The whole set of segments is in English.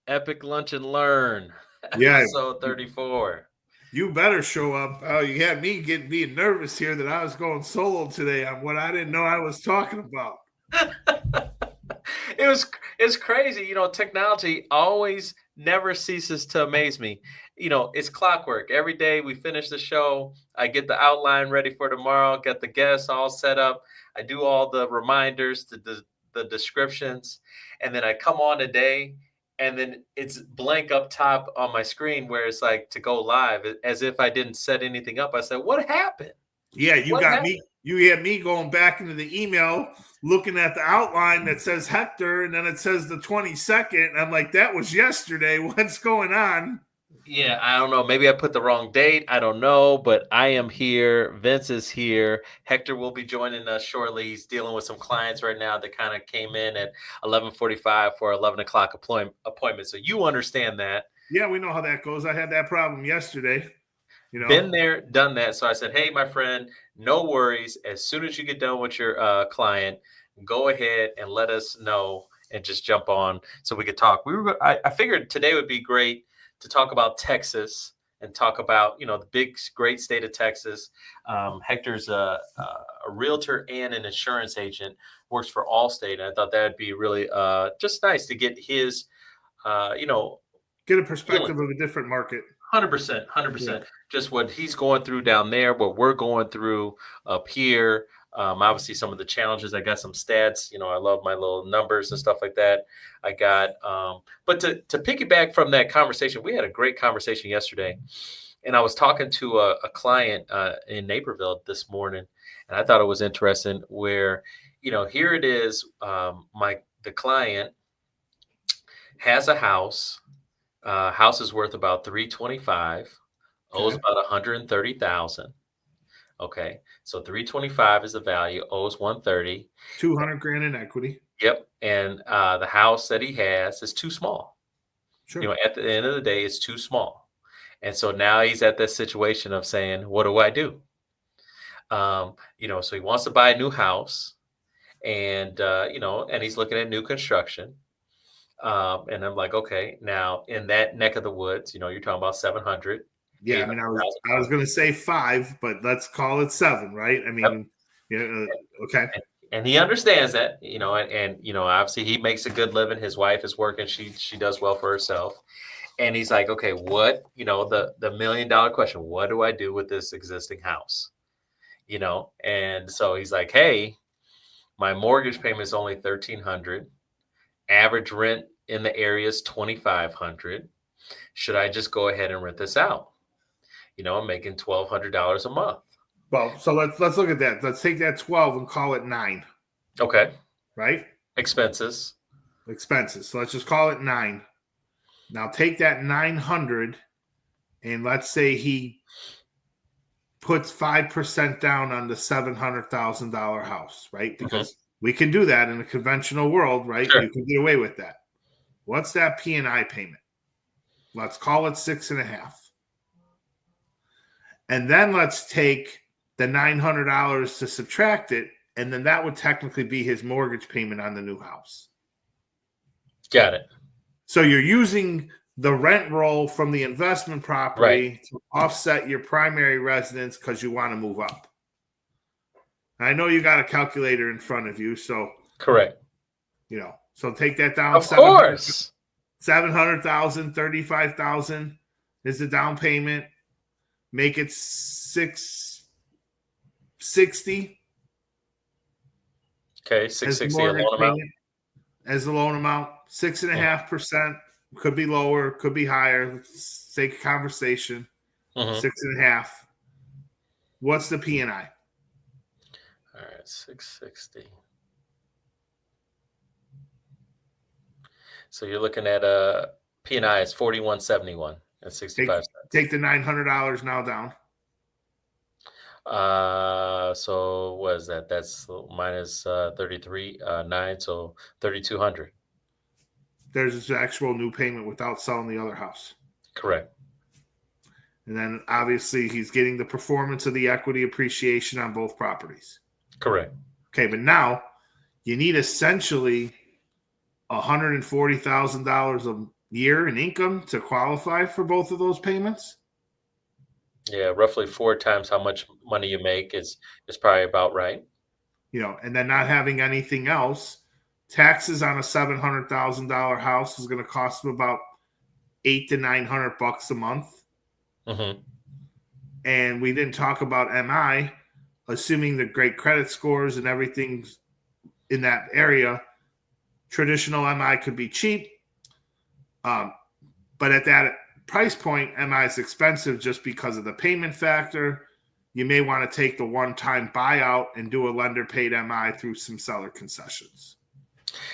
Epic Lunch and Learn, Yeah, episode 34. you better show up. Oh, you had me being nervous here that I was going solo today on what I didn't know I was talking about. It's crazy. Technology always never ceases to amaze me. It's clockwork. Every day we finish the show, I get the outline ready for tomorrow, get the guests all set up. I do all the reminders, the descriptions, and then I come on today, and then it's blank up top on my screen where it's like to go live, as if I didn't set anything up. I said, what happened? Yeah, you got me. You had me going back into the email, looking at the outline that says Hector, and then it says the 22nd. I'm like, that was yesterday. What's going on? Yeah, I don't know. Maybe I put the wrong date. I don't know, but I am here. Vince is here. Hector will be joining us shortly. He's dealing with some clients right now that kind of came in at 11:45 for 11 o'clock appointment. So you understand that. Yeah, we know how that goes. I had that problem yesterday. Been there, done that. So I said, hey, my friend, no worries. As soon as you get done with your client, go ahead and let us know and just jump on so we could talk. I figured today would be great to talk about Texas and talk about, the big, great state of Texas. Hector's a realtor and an insurance agent, works for Allstate. And I thought that would be really just nice to get his, get a perspective of a different market. 100%. Yeah. Just what he's going through down there, what we're going through up here. Obviously, some of the challenges. I got some stats. I love my little numbers and stuff like that. I got, but to piggyback from that conversation, we had a great conversation yesterday, and I was talking to a client in Naperville this morning, and I thought it was interesting. Where, here it is, the client has a house. House is worth about $325, owes about $130,000. Okay, so $325 is the value, owes $130. $200,000 in equity. Yep, and the house that he has is too small. Sure. At the end of the day, it's too small, and so now he's at this situation of saying, "What do I do?" So he wants to buy a new house, and and he's looking at new construction. And I'm like, okay, now in that neck of the woods, you're talking about 700. Yeah, I mean, I was going to say 5, but let's call it 7, right? I mean, yep. Okay. And he understands that, and obviously he makes a good living. His wife is working; she does well for herself. And he's like, okay, what, the $1 million question? What do I do with this existing house? And so he's like, hey, my mortgage payment is only $1,300. Average rent in the area is $2,500. Should I just go ahead and rent this out? I'm making $1,200 a month. Well, so let's look at that. Let's take that 12 and call it 9. Okay. Right? Expenses. So let's just call it 9. Now take that 900 and let's say he puts 5% down on the $700,000 house, right? Because we can do that in a conventional world, right? Sure. You can get away with that. What's that P&I payment? Let's call it 6.5. And then let's take the $900 to subtract it, and then that would technically be his mortgage payment on the new house. Got it. So you're using the rent roll from the investment property to offset your primary residence because you want to move up. I know you got a calculator in front of you, so correct. So take that down. Of course. 700,000, 35,000 is the down payment. Make it 660. Okay, 660 a loan amount. As the loan amount, 6.5%. Could be lower, could be higher. Let's take a conversation. 6.5. What's the P&I? All right, 660. So you're looking at P&I is $41.71 at 65 cents. Take the $900 now down. So what is that? That's minus 33.9, so 3,200. There's his actual new payment without selling the other house. Correct. And then obviously he's getting the performance of the equity appreciation on both properties. Correct. Okay, but now you need essentially $140,000 of year in income to qualify for both of those payments. Yeah, roughly 4 times how much money you make is probably about right. And then not having anything else. Taxes on a $700,000 house is going to cost them about $800 to $900 a month. Mm-hmm. And we didn't talk about MI, assuming the great credit scores and everything in that area. Traditional MI could be cheap, but at that price point, MI is expensive just because of the payment factor. You may want to take the one-time buyout and do a lender-paid MI through some seller concessions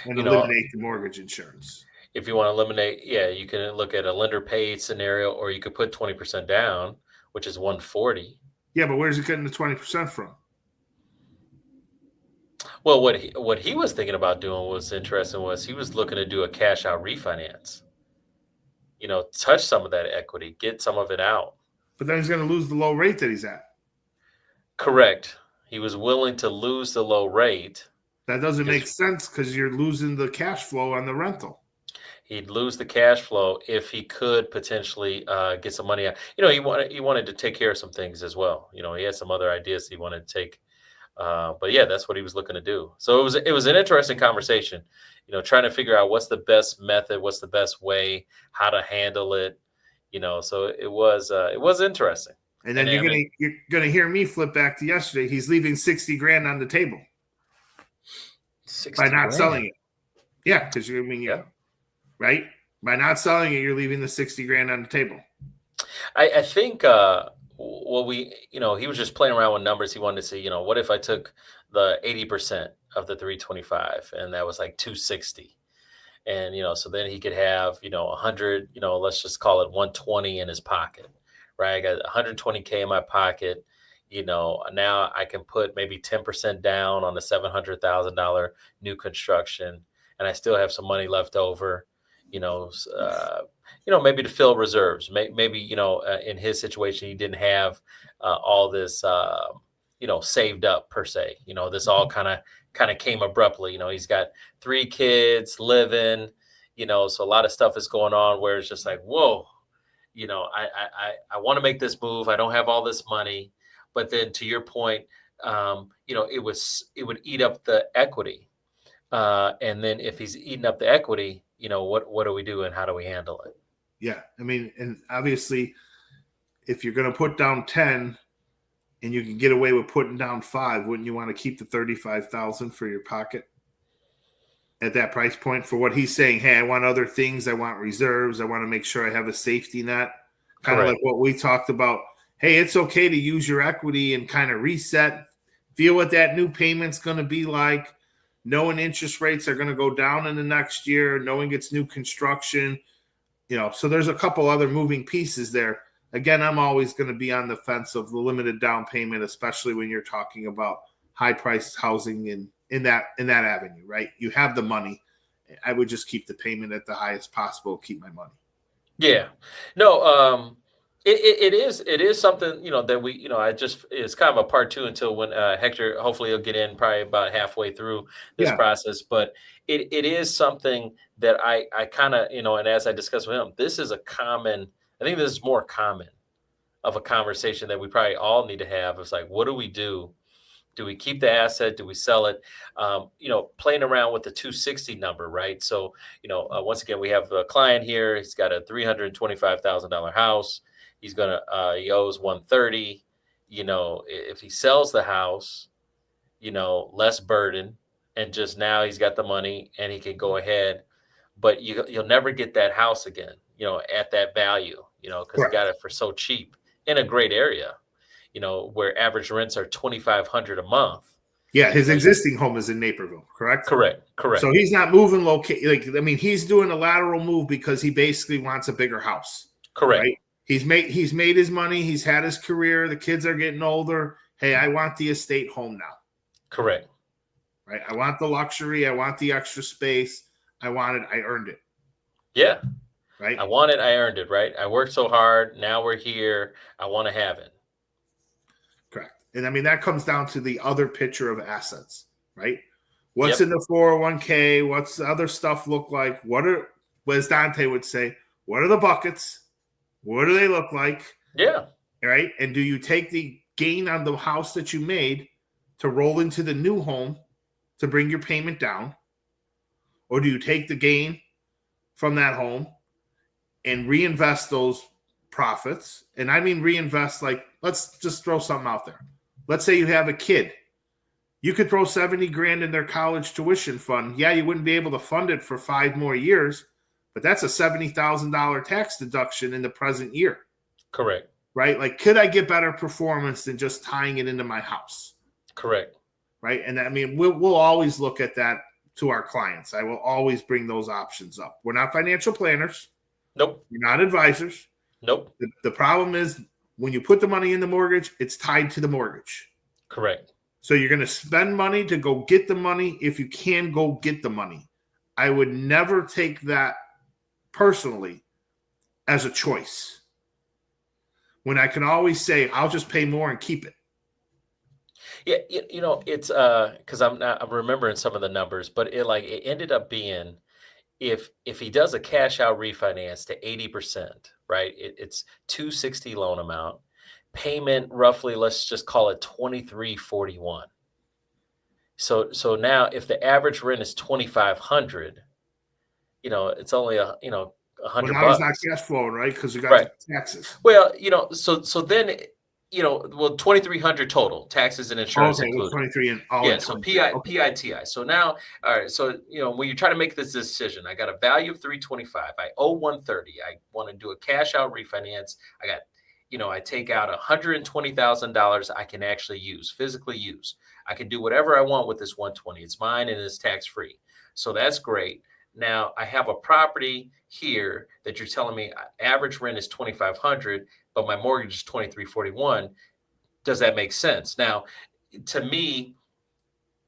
and eliminate the mortgage insurance. If you want to eliminate, you can look at a lender-paid scenario, or you could put 20% down, which is $140. Yeah, but where's it getting the 20% from? Well, what he was thinking about doing was interesting. Was he was looking to do a cash out refinance? Touch some of that equity, get some of it out. But then he's going to lose the low rate that he's at. Correct. He was willing to lose the low rate. That doesn't make sense because you're losing the cash flow on the rental. He'd lose the cash flow if he could potentially get some money out. He wanted to take care of some things as well. He had some other ideas he wanted to take. But yeah, that's what he was looking to do. So it was an interesting conversation, trying to figure out what's the best method, what's the best way, how to handle it, so it was interesting. And then you're gonna hear me flip back to yesterday. He's leaving $60,000 on the table by not selling it. Yeah, because right? By not selling it, you're leaving the $60,000 on the table. I think he was just playing around with numbers. He wanted to say, what if I took the 80% of the 325 and that was like 260, and so then he could have 100, let's just call it 120 in his pocket, right? I got $120K in my pocket. Now I can put maybe 10% down on the $700,000 new construction, and I still have some money left over. Maybe to fill reserves. Maybe in his situation, he didn't have all this, saved up per se. This all kind of came abruptly. He's got 3 kids living. So a lot of stuff is going on where it's just like, whoa. I want to make this move. I don't have all this money, but then to your point, it would eat up the equity, and then if he's eating up the equity, what do we do and how do we handle it? Yeah. I mean, and obviously if you're going to put down 10 and you can get away with putting down 5, wouldn't you want to keep the 35,000 for your pocket at that price point for what he's saying? Hey, I want other things. I want reserves. I want to make sure I have a safety net. Kind of like what we talked about. Hey, it's okay to use your equity and kind of reset, feel what that new payment's going to be like. Knowing interest rates are going to go down in the next year, knowing it's new construction, so there's a couple other moving pieces there. Again, I'm always going to be on the fence of the limited down payment, especially when you're talking about high priced housing in that avenue, right? You have the money. I would just keep the payment at the highest possible, keep my money. Yeah, no, it is something, that we, it's kind of a part 2 until when Hector, hopefully he'll get in probably about halfway through this process, but it is something that I kind of, and as I discussed with him, I think this is more common of a conversation that we probably all need to have. It's like, what do we do? Do we keep the asset? Do we sell it? Playing around with the 260 number, right? So, once again, we have a client here. He's got a $325,000 house. He owes 130. If he sells the house, less burden, and just now he's got the money and he can go ahead, but you'll never get that house again, at that value, because he got it for so cheap in a great area, where average rents are $2,500 a month. Yeah, his existing home is in Naperville, correct? Correct. So he's not moving he's doing a lateral move because he basically wants a bigger house. Correct. Right? He's made his money. He's had his career. The kids are getting older. Hey, I want the estate home now. Correct. Right. I want the luxury. I want the extra space. I want it. I earned it. Yeah. Right. I want it. I earned it. Right. I worked so hard. Now we're here. I want to have it. Correct. And I mean, that comes down to the other picture of assets, right? What's in the 401k? What's the other stuff look like? What as Dante would say, what are the buckets? What do they look like? Yeah. Right. And do you take the gain on the house that you made to roll into the new home to bring your payment down? Or do you take the gain from that home and reinvest those profits? And I mean reinvest, like, let's just throw something out there. Let's say you have a kid. You could throw 70 grand in their college tuition fund. Yeah, you wouldn't be able to fund it for 5 more years, but that's a $70,000 tax deduction in the present year. Correct. Right? Like, could I get better performance than just tying it into my house? Correct. Right? And I mean, we'll always look at that to our clients. I will always bring those options up. We're not financial planners. Nope. We're not advisors. Nope. The problem is when you put the money in the mortgage, it's tied to the mortgage. Correct. So you're going to spend money to go get the money if you can go get the money. I would never take that personally as a choice, when I can always say, I'll just pay more and keep it. Yeah, it's because I'm remembering some of the numbers, but it ended up being, if he does a cash out refinance to 80%, right? It's $260 loan amount, payment roughly, let's just call it $2341. So now if the average rent is $2,500, it's only $100. Well, now it's not cash flowing, right? Because you got right. taxes. Well, so then, well, 2,300 total, taxes and insurance included. 23 and all. Yeah, so PITI. So now, all right. So when you're trying to make this decision, I got a value of 325. I owe 130. I want to do a cash out refinance. I got, I take out $120,000 I can actually physically use. I can do whatever I want with this 120. It's mine and it's tax free. So that's great. Now I have a property here that you're telling me average rent is 2,500, but my mortgage is 2,341. Does that make sense? Now, to me,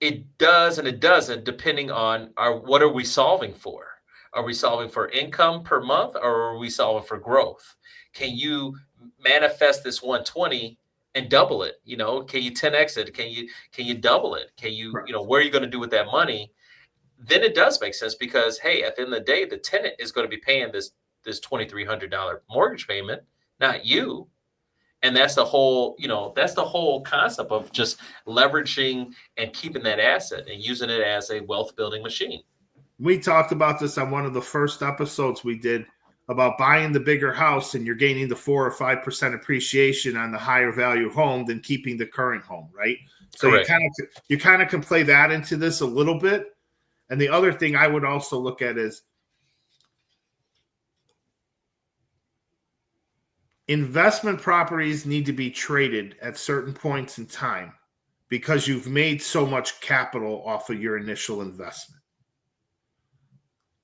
it does and it doesn't, depending on what are we solving for? Are we solving for income per month, or are we solving for growth? Can you manifest this 120 and double it? Can you 10x it? Can you double it? Can you, where are you going to do with that money? Then it does make sense, because, hey, at the end of the day, the tenant is going to be paying this $2,300 mortgage payment, not you. And that's the whole concept of just leveraging and keeping that asset and using it as a wealth building machine. We talked about this on one of the first episodes we did about buying the bigger house, and you're gaining the 4 or 5% appreciation on the higher value home than keeping the current home, right? So correct. you kind of can play that into this a little bit. And the other thing I would also look at is investment properties need to be traded at certain points in time, because you've made so much capital off of your initial investment.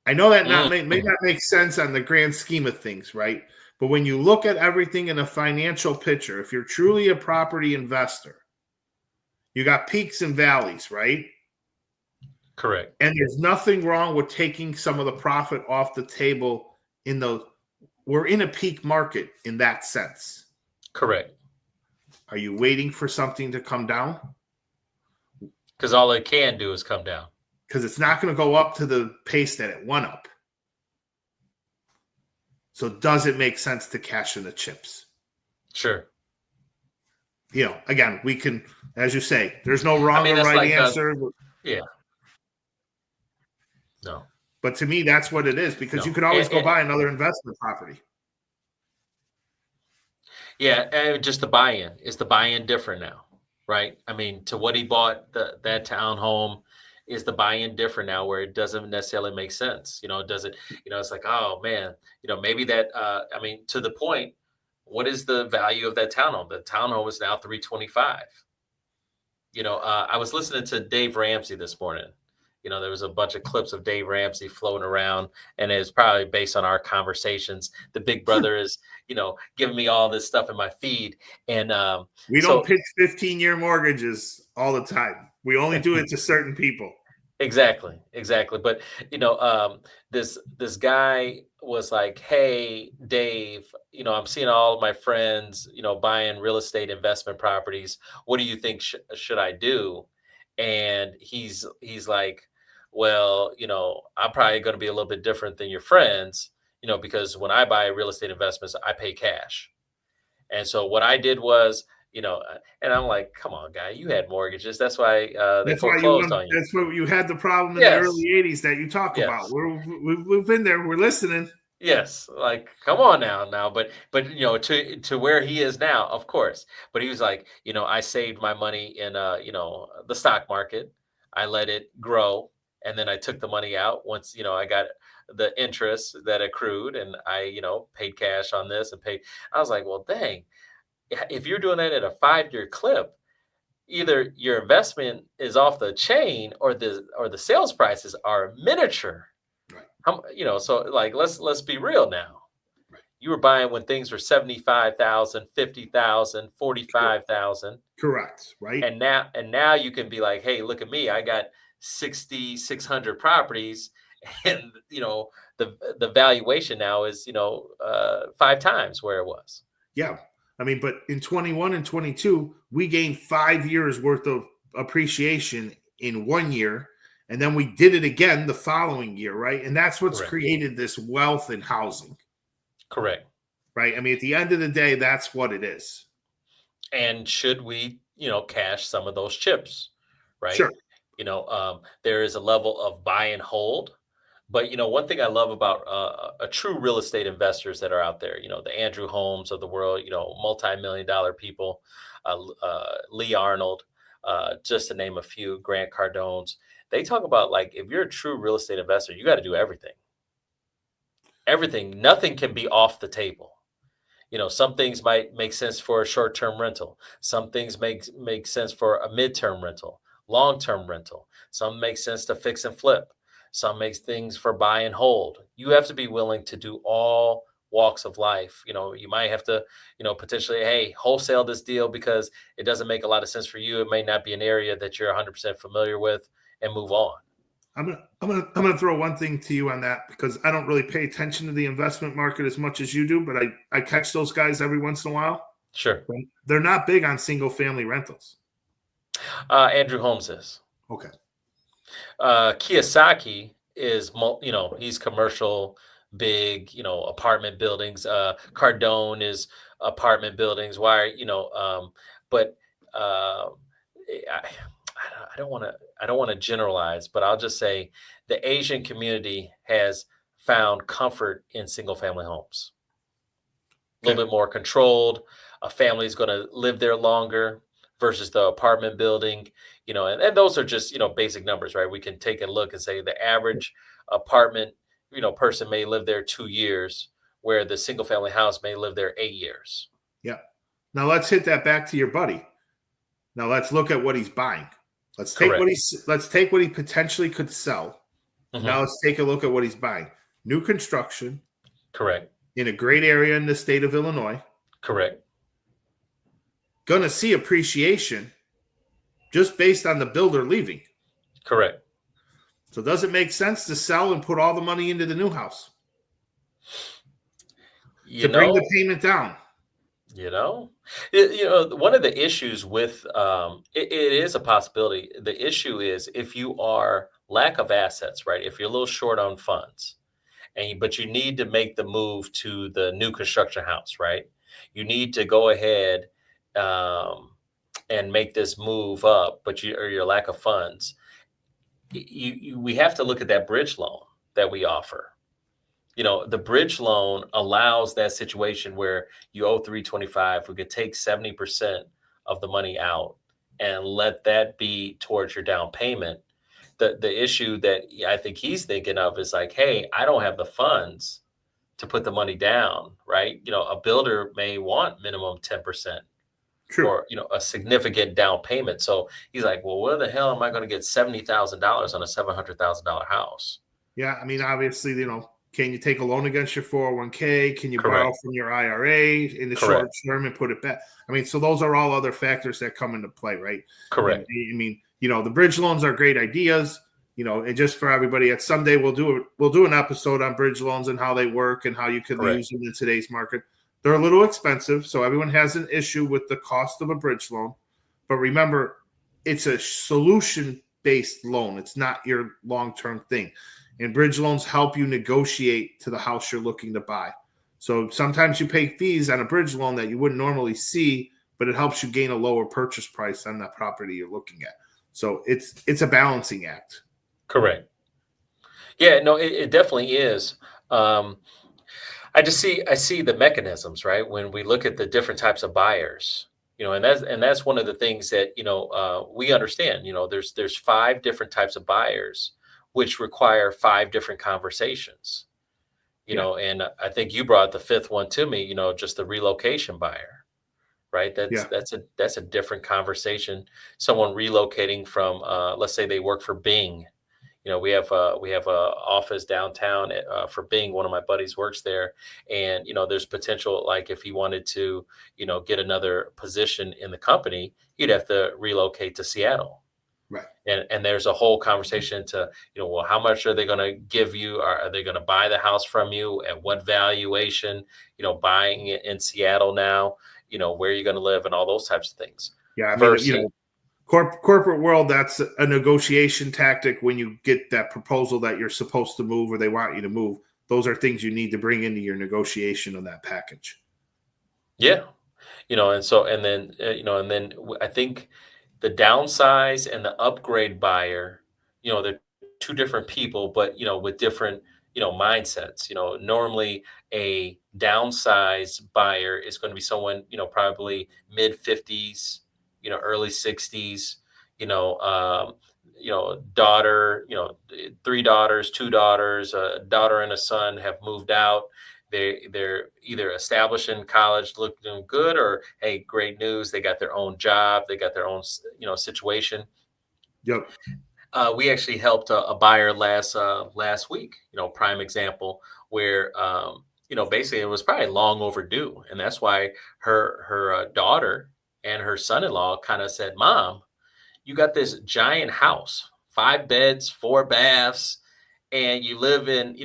I know that may not make sense on the grand scheme of things, right? But when you look at everything in a financial picture, if you're truly a property investor, you got peaks and valleys, right? Correct. And there's nothing wrong with taking some of the profit off the table we're in a peak market in that sense. Correct. Are you waiting for something to come down? Because all it can do is come down. Because it's not going to go up to the pace that it went up. So does it make sense to cash in the chips? Sure. Again, we can, as you say, there's no wrong or right answer. Yeah. No. But to me, that's what it is, because you could always go buy another investment property. Yeah, and just the buy-in. Is the buy-in different now, right? I mean, to what he bought, that townhome, is the buy-in different now, where it doesn't necessarily make sense? Does it, it's like, oh man, maybe that, to the point, what is the value of that townhome? The townhome is now $325. I was listening to Dave Ramsey this morning. There was a bunch of clips of Dave Ramsey floating around, and it's probably based on our conversations. The big brother is, giving me all this stuff in my feed. And we don't pitch 15-year mortgages all the time. We only do it to certain people. Exactly. But, this guy was like, hey, Dave, I'm seeing all of my friends, buying real estate investment properties. What do you think should I do? And he's like, well, I'm probably going to be a little bit different than your friends, because when I buy real estate investments, I pay cash. And so what I did was, and I'm like, come on, guy, you had mortgages. That's why they That's why you foreclosed want. on you. That's why you had the problem in the Yes. early '80s that you talk about. Yes. We've been there. We're listening. Yes, like come on now, but to where he is now, of course. But he was like, I saved my money in the stock market. I let it grow, and then I took the money out once I got the interest that accrued, and I paid cash on this and paid. I was like, well, dang, if you're doing that at a 5-year clip, either your investment is off the chain or the sales prices are miniature. So like let's be real now. Right. You were buying when things were 75,000, 50,000, 45,000. Correct. Right. And now you can be like, hey, look at me. I got 6,600 properties, and the valuation now is 5 times where it was. Yeah. I mean, but in 21 and 22, we gained 5 years worth of appreciation in 1 year. And then we did it again the following year, right? And that's what's Correct. created this wealth in housing. Correct. Right? I mean, at the end of the day, that's what it is. And should we, cash some of those chips, right? Sure. There is a level of buy and hold. But, one thing I love about a true real estate investors that are out there, the Andrew Holmes of the world, multi-million-dollar people, Lee Arnold, just to name a few, Grant Cardone's. They talk about, like, if you're a true real estate investor, you got to do everything. Everything. Nothing can be off the table. Some things might make sense for a short-term rental. Some things make sense for a mid-term rental, long-term rental. Some make sense to fix and flip. Some makes things for buy and hold. You have to be willing to do all walks of life. You might have to, potentially, hey, wholesale this deal because it doesn't make a lot of sense for you. It may not be an area that you're 100% familiar with, and move on. I'm gonna throw one thing to you on that, because I don't really pay attention to the investment market as much as you do, but I catch those guys every once in a while. Sure. They're not big on single family rentals. Andrew Holmes is. Okay. Kiyosaki is, he's commercial, big, apartment buildings. Cardone is apartment buildings. Why, but I don't want to generalize, but I'll just say the Asian community has found comfort in single family homes. A little bit more controlled. A family is going to live there longer versus the apartment building, and those are just, basic numbers, right? We can take a look and say the average apartment, person may live there 2 years, where the single family house may live there 8 years. Yeah. Now let's hit that back to your buddy. Now let's look at what he's buying. Let's take what he potentially could sell. Mm-hmm. Now let's take a look at what he's buying. New construction. Correct. In a great area in the state of Illinois. Correct. Gonna see appreciation just based on the builder leaving. Correct. So does it make sense to sell and put all the money into the new house? To bring the payment down. One of the issues with it is a possibility. The issue is if you are lack of assets, right? If you're a little short on funds, but you need to make the move to the new construction house, right? You need to go ahead and make this move up, but your lack of funds. We have to look at that bridge loan that we offer. The bridge loan allows that situation where you owe $325. We could take 70% of the money out and let that be towards your down payment. The issue that I think he's thinking of is like, hey, I don't have the funds to put the money down, right? A builder may want minimum 10%. True. Or a significant down payment. So he's like, well, where the hell am I going to get $70,000 on a $700,000 house? Yeah, I mean, obviously, can you take a loan against your 401k? Can you Correct. borrow from your IRA in the Correct. short term and put it back? I mean, so those are all other factors that come into play, right? Correct. I mean, the bridge loans are great ideas. And just for everybody, someday we'll do an episode on bridge loans and how they work and how you can use them in today's market. They're a little expensive, so everyone has an issue with the cost of a bridge loan. But remember, it's a solution based loan. It's not your long-term thing. And bridge loans help you negotiate to the house you're looking to buy. So sometimes you pay fees on a bridge loan that you wouldn't normally see, but it helps you gain a lower purchase price on that property you're looking at. So it's a balancing act. Correct. Yeah, no, it definitely is. I see the mechanisms, right? When we look at the different types of buyers, and that's one of the things that, we understand. There's 5 different types of buyers, which require 5 different conversations. And I think you brought the 5th one to me, just the relocation buyer, right? That's a different conversation. Someone relocating from, let's say they work for Bing. We have a office downtown for Bing. One of my buddies works there, and there's potential, like if he wanted to, get another position in the company, he'd have to relocate to Seattle. Right. And there's a whole conversation to, well, how much are they going to give you? Are they going to buy the house from you? At what valuation? Buying it in Seattle now, where are you going to live, and all those types of things. Yeah, I mean, corporate world, that's a negotiation tactic. When you get that proposal that you're supposed to move or they want you to move, those are things you need to bring into your negotiation of that package. Yeah. And then I think the downsize and the upgrade buyer, they're 2 different people, but, with different, mindsets. Normally a downsize buyer is going to be someone, probably mid 50s, early 60s, daughter, 3 daughters, 2 daughters, a daughter and a son have moved out. They're either established in college, looking good, or, hey, great news, they got their own job, they got their own, situation. Yep. We actually helped a buyer last week, prime example, where, basically it was probably long overdue. And that's why her daughter and her son-in-law kind of said, Mom, you got this giant house, 5 beds, 4 baths, and you live in,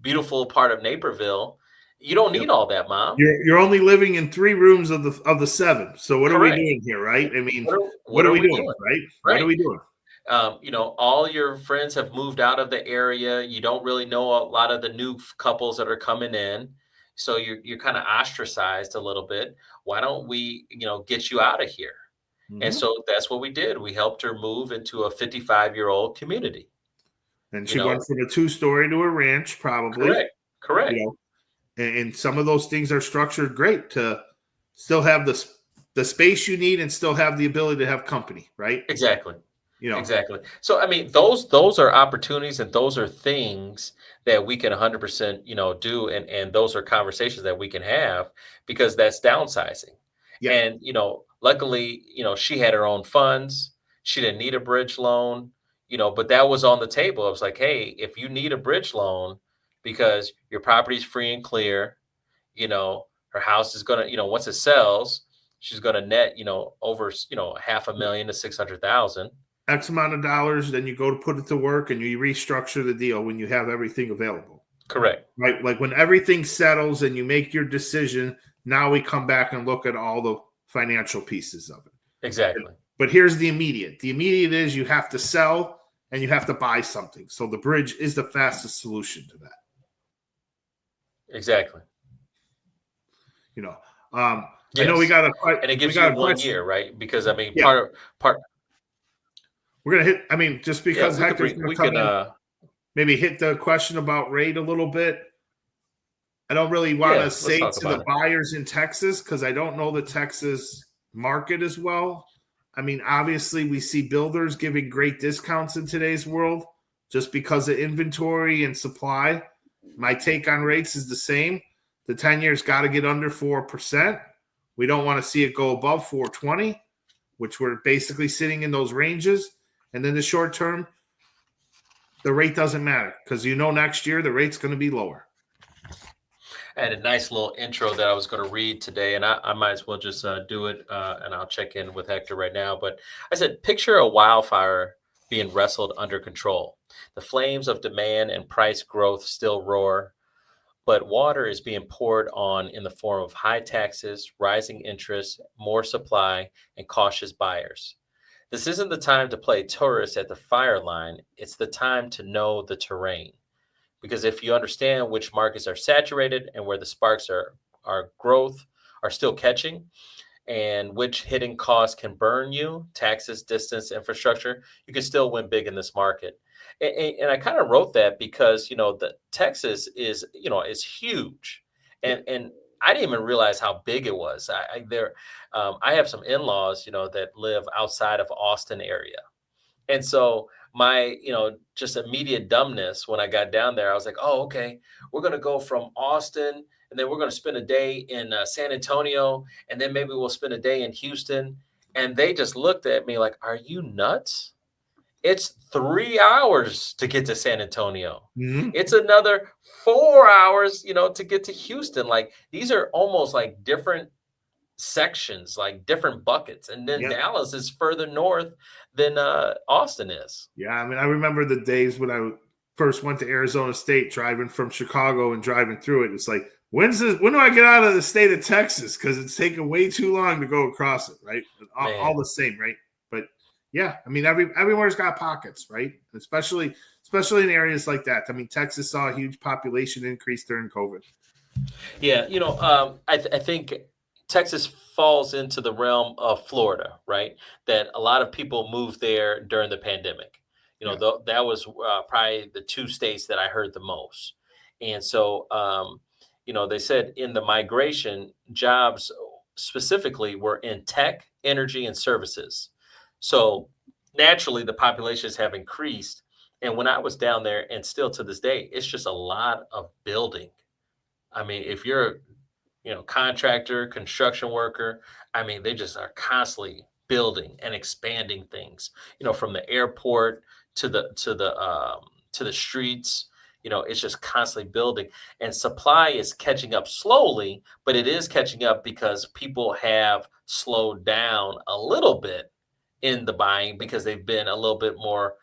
beautiful part of Naperville. You don't need all that, Mom. You're only living in 3 rooms of the 7. So what Correct. are we doing here, right? I mean, what are we doing? Right? Right. What are we doing? All your friends have moved out of the area. You don't really know a lot of the new couples that are coming in. So you're kind of ostracized a little bit. Why don't we, get you out of here? Mm-hmm. And so that's what we did. We helped her move into a 55-year-old community. And she went from a 2-story to a ranch, probably. Correct. And some of those things are structured great to still have the space you need and still have the ability to have company, right? Exactly. Exactly. So, I mean, those are opportunities, and those are things that we can 100%, do. And those are conversations that we can have, because that's downsizing. Yeah. And, luckily, she had her own funds. She didn't need a bridge loan, but that was on the table. It was like, hey, if you need a bridge loan because your property's free and clear, her house is going to, once it sells, she's going to net, over, $500,000 to $600,000. X amount of dollars, then you go to put it to work and you restructure the deal when you have everything available. Correct. Right. Like when everything settles and you make your decision, now we come back and look at all the financial pieces of it. Exactly. But here's the immediate. The immediate is you have to sell and you have to buy something. So the bridge is the fastest solution to that. Exactly. I know we got and it gives you 1 year, right? Because I mean, part. We're gonna hit. I mean, just because Hector's gonna come in, maybe hit the question about rate a little bit. I don't really want to say to the buyers in Texas, because I don't know the Texas market as well. I mean, obviously, we see builders giving great discounts in today's world just because of inventory and supply. My take on rates is the same. The 10-year's got to get under 4%. We don't want to see it go above 4.20, which we're basically sitting in those ranges. And then the short term, the rate doesn't matter, because next year the rate's going to be lower. I had a nice little intro that I was going to read today, and I might as well just do it, and I'll check in with Hector right now. But I said, picture a wildfire being wrestled under control. The flames of demand and price growth still roar, but water is being poured on in the form of high taxes, rising interest, more supply, and cautious buyers. This isn't the time to play tourist at the fire line. It's the time to know the terrain. Because if you understand which markets are saturated and where the sparks are growth are still catching, and which hidden costs can burn you, taxes, distance, infrastructure, you can still win big in this market. And I kind of wrote that because, the Texas is huge. And I didn't even realize how big it was. I have some in-laws, that live outside of Austin area. And so my, just immediate dumbness when I got down there, I was like, oh, okay, we're going to go from Austin and then we're going to spend a day in San Antonio, and then maybe we'll spend a day in Houston. And they just looked at me like, are you nuts? It's 3 hours to get to San Antonio. Mm-hmm. It's another 4 hours, to get to Houston. Like, these are almost like different sections, like different buckets. And then Dallas is further north than Austin is. Yeah, I mean, I remember the days when I first went to Arizona State, driving from Chicago and driving through it. It's like, when do I get out of the state of Texas? Because it's taken way too long to go across it, right? All the same, right? But yeah, I mean, everywhere's got pockets, right? Especially in areas like that. I mean, Texas saw a huge population increase during COVID. Yeah, I think Texas falls into the realm of Florida, right? That a lot of people moved there during the pandemic. That was probably the two states that I heard the most. And so, they said in the migration, jobs specifically were in tech, energy, and services. So naturally, the populations have increased. And when I was down there, and still to this day, it's just a lot of building. I mean, if you're contractor, construction worker, I mean, they just are constantly building and expanding things, from the airport to the streets, it's just constantly building, and supply is catching up slowly, but it is catching up because people have slowed down a little bit in the buying because they've been a little bit more,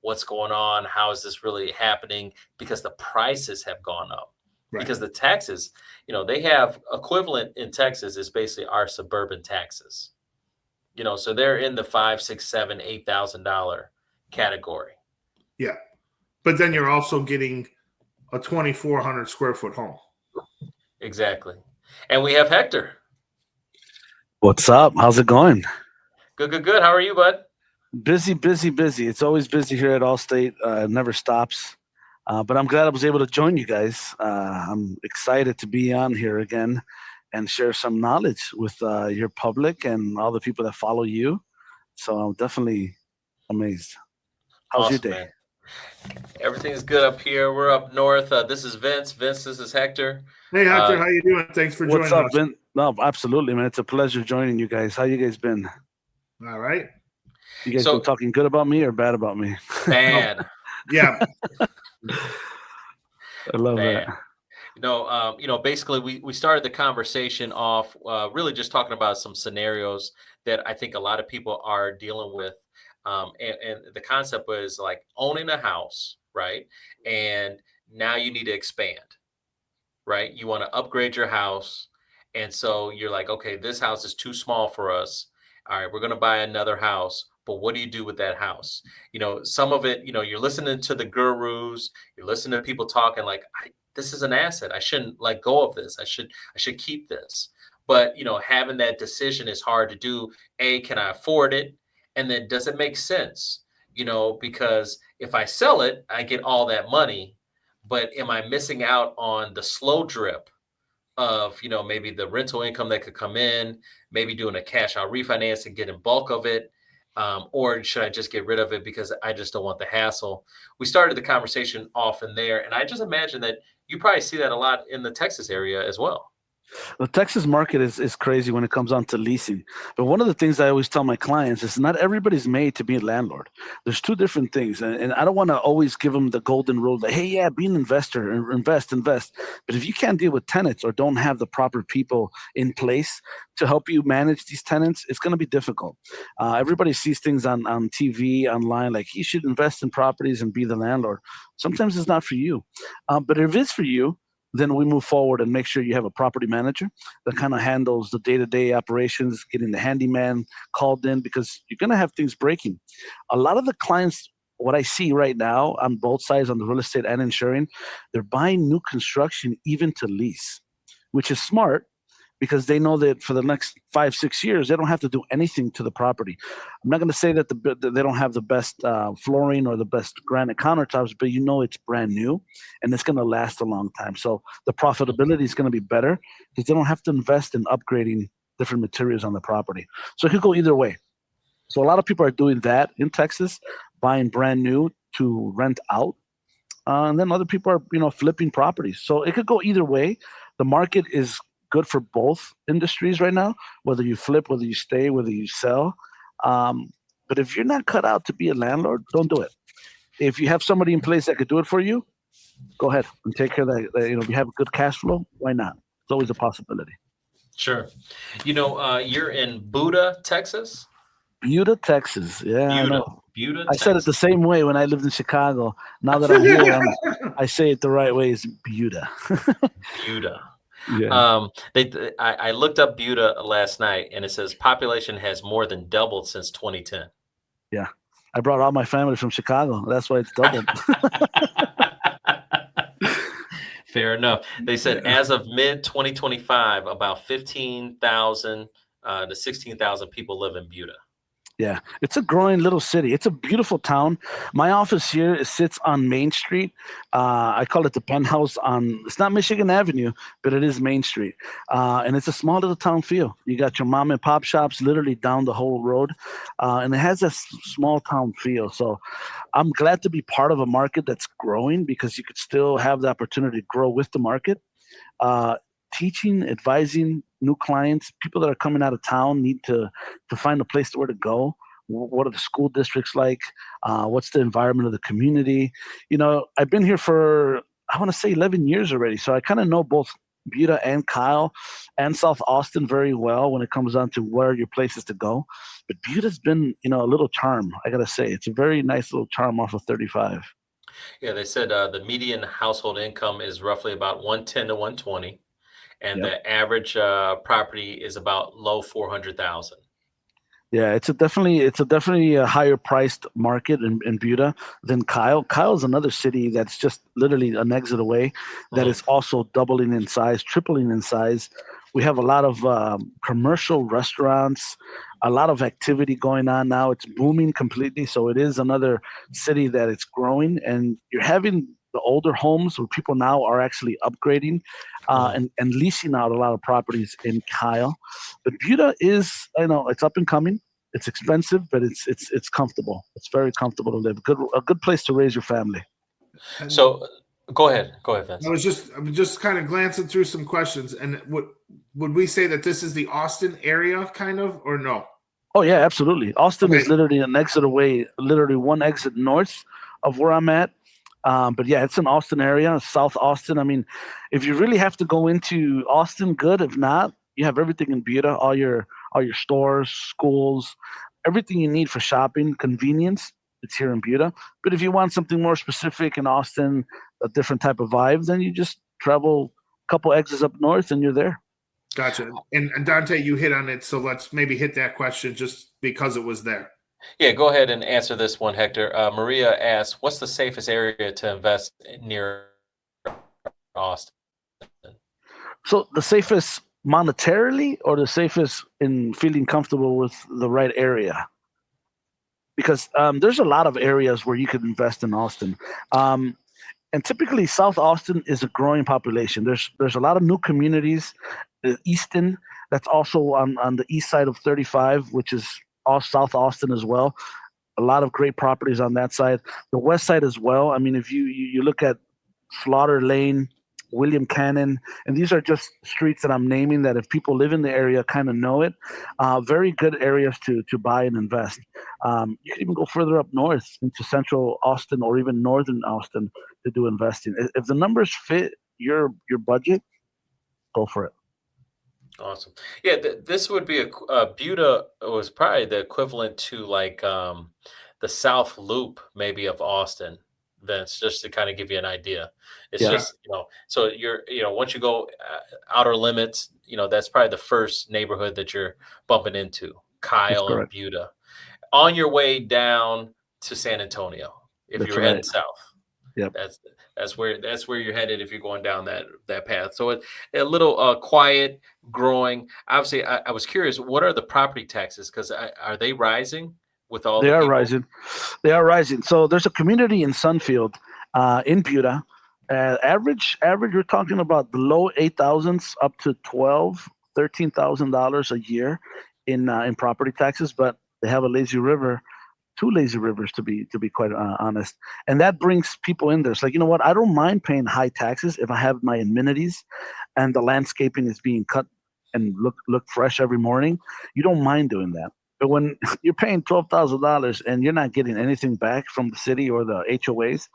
what's going on? How is this really happening? Because the prices have gone up. Right. Because the taxes, they have equivalent in Texas is basically our suburban taxes. So they're in the $5,000, $6,000, $7,000, $8,000 category. Yeah, but then you're also getting a 2,400 square foot home. Exactly, and we have Hector. What's up? How's it going? Good. How are you, bud? Busy. It's always busy here at Allstate. It never stops. But I'm glad I was able to join you guys. I'm excited to be on here again and share some knowledge with your public and all the people that follow you. So I'm definitely amazed. How's awesome, your day? Man. Everything's good up here. We're up north. This is Vince. This is Hector. Hey, Hector, how you doing? Thanks for joining us. What's up, Vince? No, absolutely, man. It's a pleasure joining you guys. How you guys been? All right. You guys been talking good about me or bad about me? Bad. Yeah. I love that. Basically we started the conversation off really just talking about some scenarios that I think a lot of people are dealing with. And the concept was like owning a house, right? And now you need to expand, right? You want to upgrade your house. And so you're like, okay, this house is too small for us. All right, we're going to buy another house. But what do you do with that house? Some of it, you're listening to the gurus, you're listening to people talking like, this is an asset. I shouldn't let go of this. I should keep this. But, having that decision is hard to do. A, can I afford it? And then does it make sense? Because if I sell it, I get all that money, but am I missing out on the slow drip of, maybe the rental income that could come in, maybe doing a cash out refinance and getting bulk of it? Or should I just get rid of it because I just don't want the hassle? We started the conversation off in there, and I just imagine that you probably see that a lot in the Texas area as well. The Texas market is crazy when it comes on to leasing. But one of the things I always tell my clients is not everybody's made to be a landlord. There's two different things. And I don't want to always give them the golden rule that, hey, yeah, be an investor, invest. But if you can't deal with tenants or don't have the proper people in place to help you manage these tenants, it's going to be difficult. Everybody sees things on TV, online, like you should invest in properties and be the landlord. Sometimes it's not for you. But if it is for you, then we move forward and make sure you have a property manager that kind of handles the day-to-day operations, getting the handyman called in, because you're going to have things breaking. A lot of the clients, what I see right now on both sides, on the real estate and insuring, they're buying new construction even to lease, which is smart, because they know that for the next 5-6 years, they don't have to do anything to the property. I'm not going to say that they don't have the best flooring or the best granite countertops, but it's brand new and it's going to last a long time. So the profitability is going to be better because they don't have to invest in upgrading different materials on the property. So it could go either way. So a lot of people are doing that in Texas, buying brand new to rent out. And then other people are, flipping properties. So it could go either way. The market is good for both industries right now, whether you flip, whether you stay, whether you sell. But if you're not cut out to be a landlord, don't do it. If you have somebody in place that could do it for you, go ahead and take care of that. If you have a good cash flow, why not? It's always a possibility. Sure. You're in Buda, Texas? Buda, Texas. Yeah, Buda. I know. Buda, I said it the same way when I lived in Chicago. Now that I'm here, I say it the right way. It's Buda. Buda. Yeah. I looked up Buda last night, and it says population has more than doubled since 2010. Yeah. I brought all my family from Chicago. That's why it's doubled. Fair enough. They said as of mid-2025, about 15,000 to 16,000 people live in Buda. Yeah, it's a growing little city. It's a beautiful town. My office here sits on Main Street. I call it the penthouse it's not Michigan Avenue, but it is Main Street. And it's a small little town feel. You got your mom and pop shops literally down the whole road. And it has a small town feel. So I'm glad to be part of a market that's growing, because you could still have the opportunity to grow with the market. Teaching, advising new clients, people that are coming out of town need to find a place where to go. What are the school districts like? What's the environment of the community? I've been here for, I want to say 11 years already. So I kind of know both Buda and Kyle and South Austin very well when it comes down to where are your places to go. But Buda's been, a little charm. I got to say, it's a very nice little charm off of 35. Yeah, they said the median household income is roughly about 110 to 120. And Yep. the average property is about low 400,000. Yeah, it's definitely a higher priced market in Buda than Kyle. Kyle is another city that's just literally an exit away that is also doubling in size, tripling in size. We have a lot of commercial restaurants, a lot of activity going on now. It's booming completely. So it is another city that it's growing, and you're having the older homes where people now are actually upgrading and leasing out a lot of properties in Kyle. But Buda is, it's up and coming. It's expensive, but it's comfortable. It's very comfortable to live. A good place to raise your family. So go ahead, Vince. I'm just kind of glancing through some questions, and would we say that this is the Austin area, kind of, or no? Oh yeah, absolutely. Austin is literally an exit away, literally one exit north of where I'm at. But yeah, it's an Austin area, South Austin. I mean, if you really have to go into Austin, good. If not, you have everything in Buda, all your stores, schools, everything you need for shopping, convenience. It's here in Buda. But if you want something more specific in Austin, a different type of vibe, then you just travel a couple exits up north and you're there. Gotcha. And Dante, you hit on it, so let's maybe hit that question just because it was there. Yeah, go ahead and answer this one, Hector. Maria asks, what's the safest area to invest near Austin? So the safest monetarily, or the safest in feeling comfortable with the right area? Because there's a lot of areas where you could invest in Austin. And typically South Austin is a growing population. There's a lot of new communities. Easton, that's also on the east side of 35, which is all South Austin as well. A lot of great properties on that side. The west side as well. I mean, if you look at Slaughter Lane, William Cannon, and these are just streets that I'm naming that if people live in the area kind of know it. Very good areas to buy and invest. You can even go further up north into central Austin or even northern Austin to do investing. If the numbers fit your budget, go for it. Awesome. Yeah, this would be Buda was probably the equivalent to like the South Loop maybe of Austin. Vince, just to kind of give you an idea. It's Yeah. just, so you're, once you go outer limits, that's probably the first neighborhood that you're bumping into, That's Kyle and correct. Buda. On your way down to San Antonio, if That's you're right. heading south. Yep. That's where you're headed if you're going down that path. So it's a little quiet, growing. Obviously, I was curious, what are the property taxes? Because are they rising with all They the are people? rising. They are rising. So there's a community in Sunfield, in Buda. Average, we're talking about the low 8,000s up to $13,000 a year in property taxes. But they have a lazy river, two lazy rivers to be quite honest, and that brings people in there. It's like, you know what? I don't mind paying high taxes if I have my amenities, and the landscaping is being cut and look fresh every morning. You don't mind doing that. But when you're paying $12,000 and you're not getting anything back from the city or the HOAs,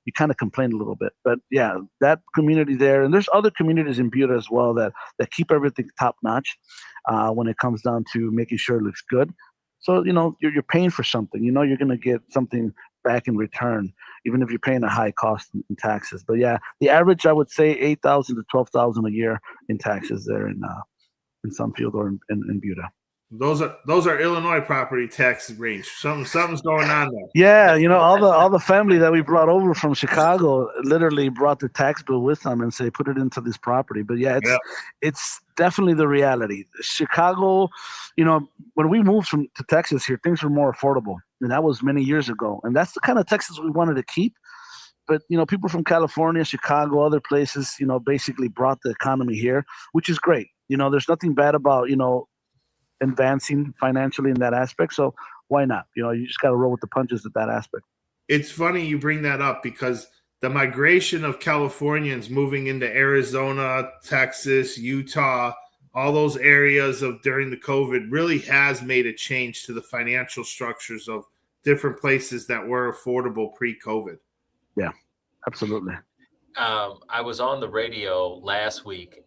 you kind of complain a little bit. But yeah, that community there, and there's other communities in Buda as well that keep everything top notch when it comes down to making sure it looks good. So you're paying for something. You're going to get something back in return, even if you're paying a high cost in taxes. But yeah, the average, I would say 8,000 to 12,000 a year in taxes there in Sunfield or in Buda. Those are Illinois property tax range. Something's going on there. Yeah, all the family that we brought over from Chicago literally brought their tax bill with them and say put it into this property. But yeah, it's definitely the reality. Chicago, when we moved to Texas here, things were more affordable, and that was many years ago. And that's the kind of Texas we wanted to keep. But people from California, Chicago, other places, basically brought the economy here, which is great. There's nothing bad about advancing financially in that aspect. So why not? You just got to roll with the punches at that aspect. It's funny you bring that up because the migration of Californians moving into Arizona, Texas, Utah, all those areas of during the COVID really has made a change to the financial structures of different places that were affordable pre-COVID. Yeah, absolutely. I was on the radio last week.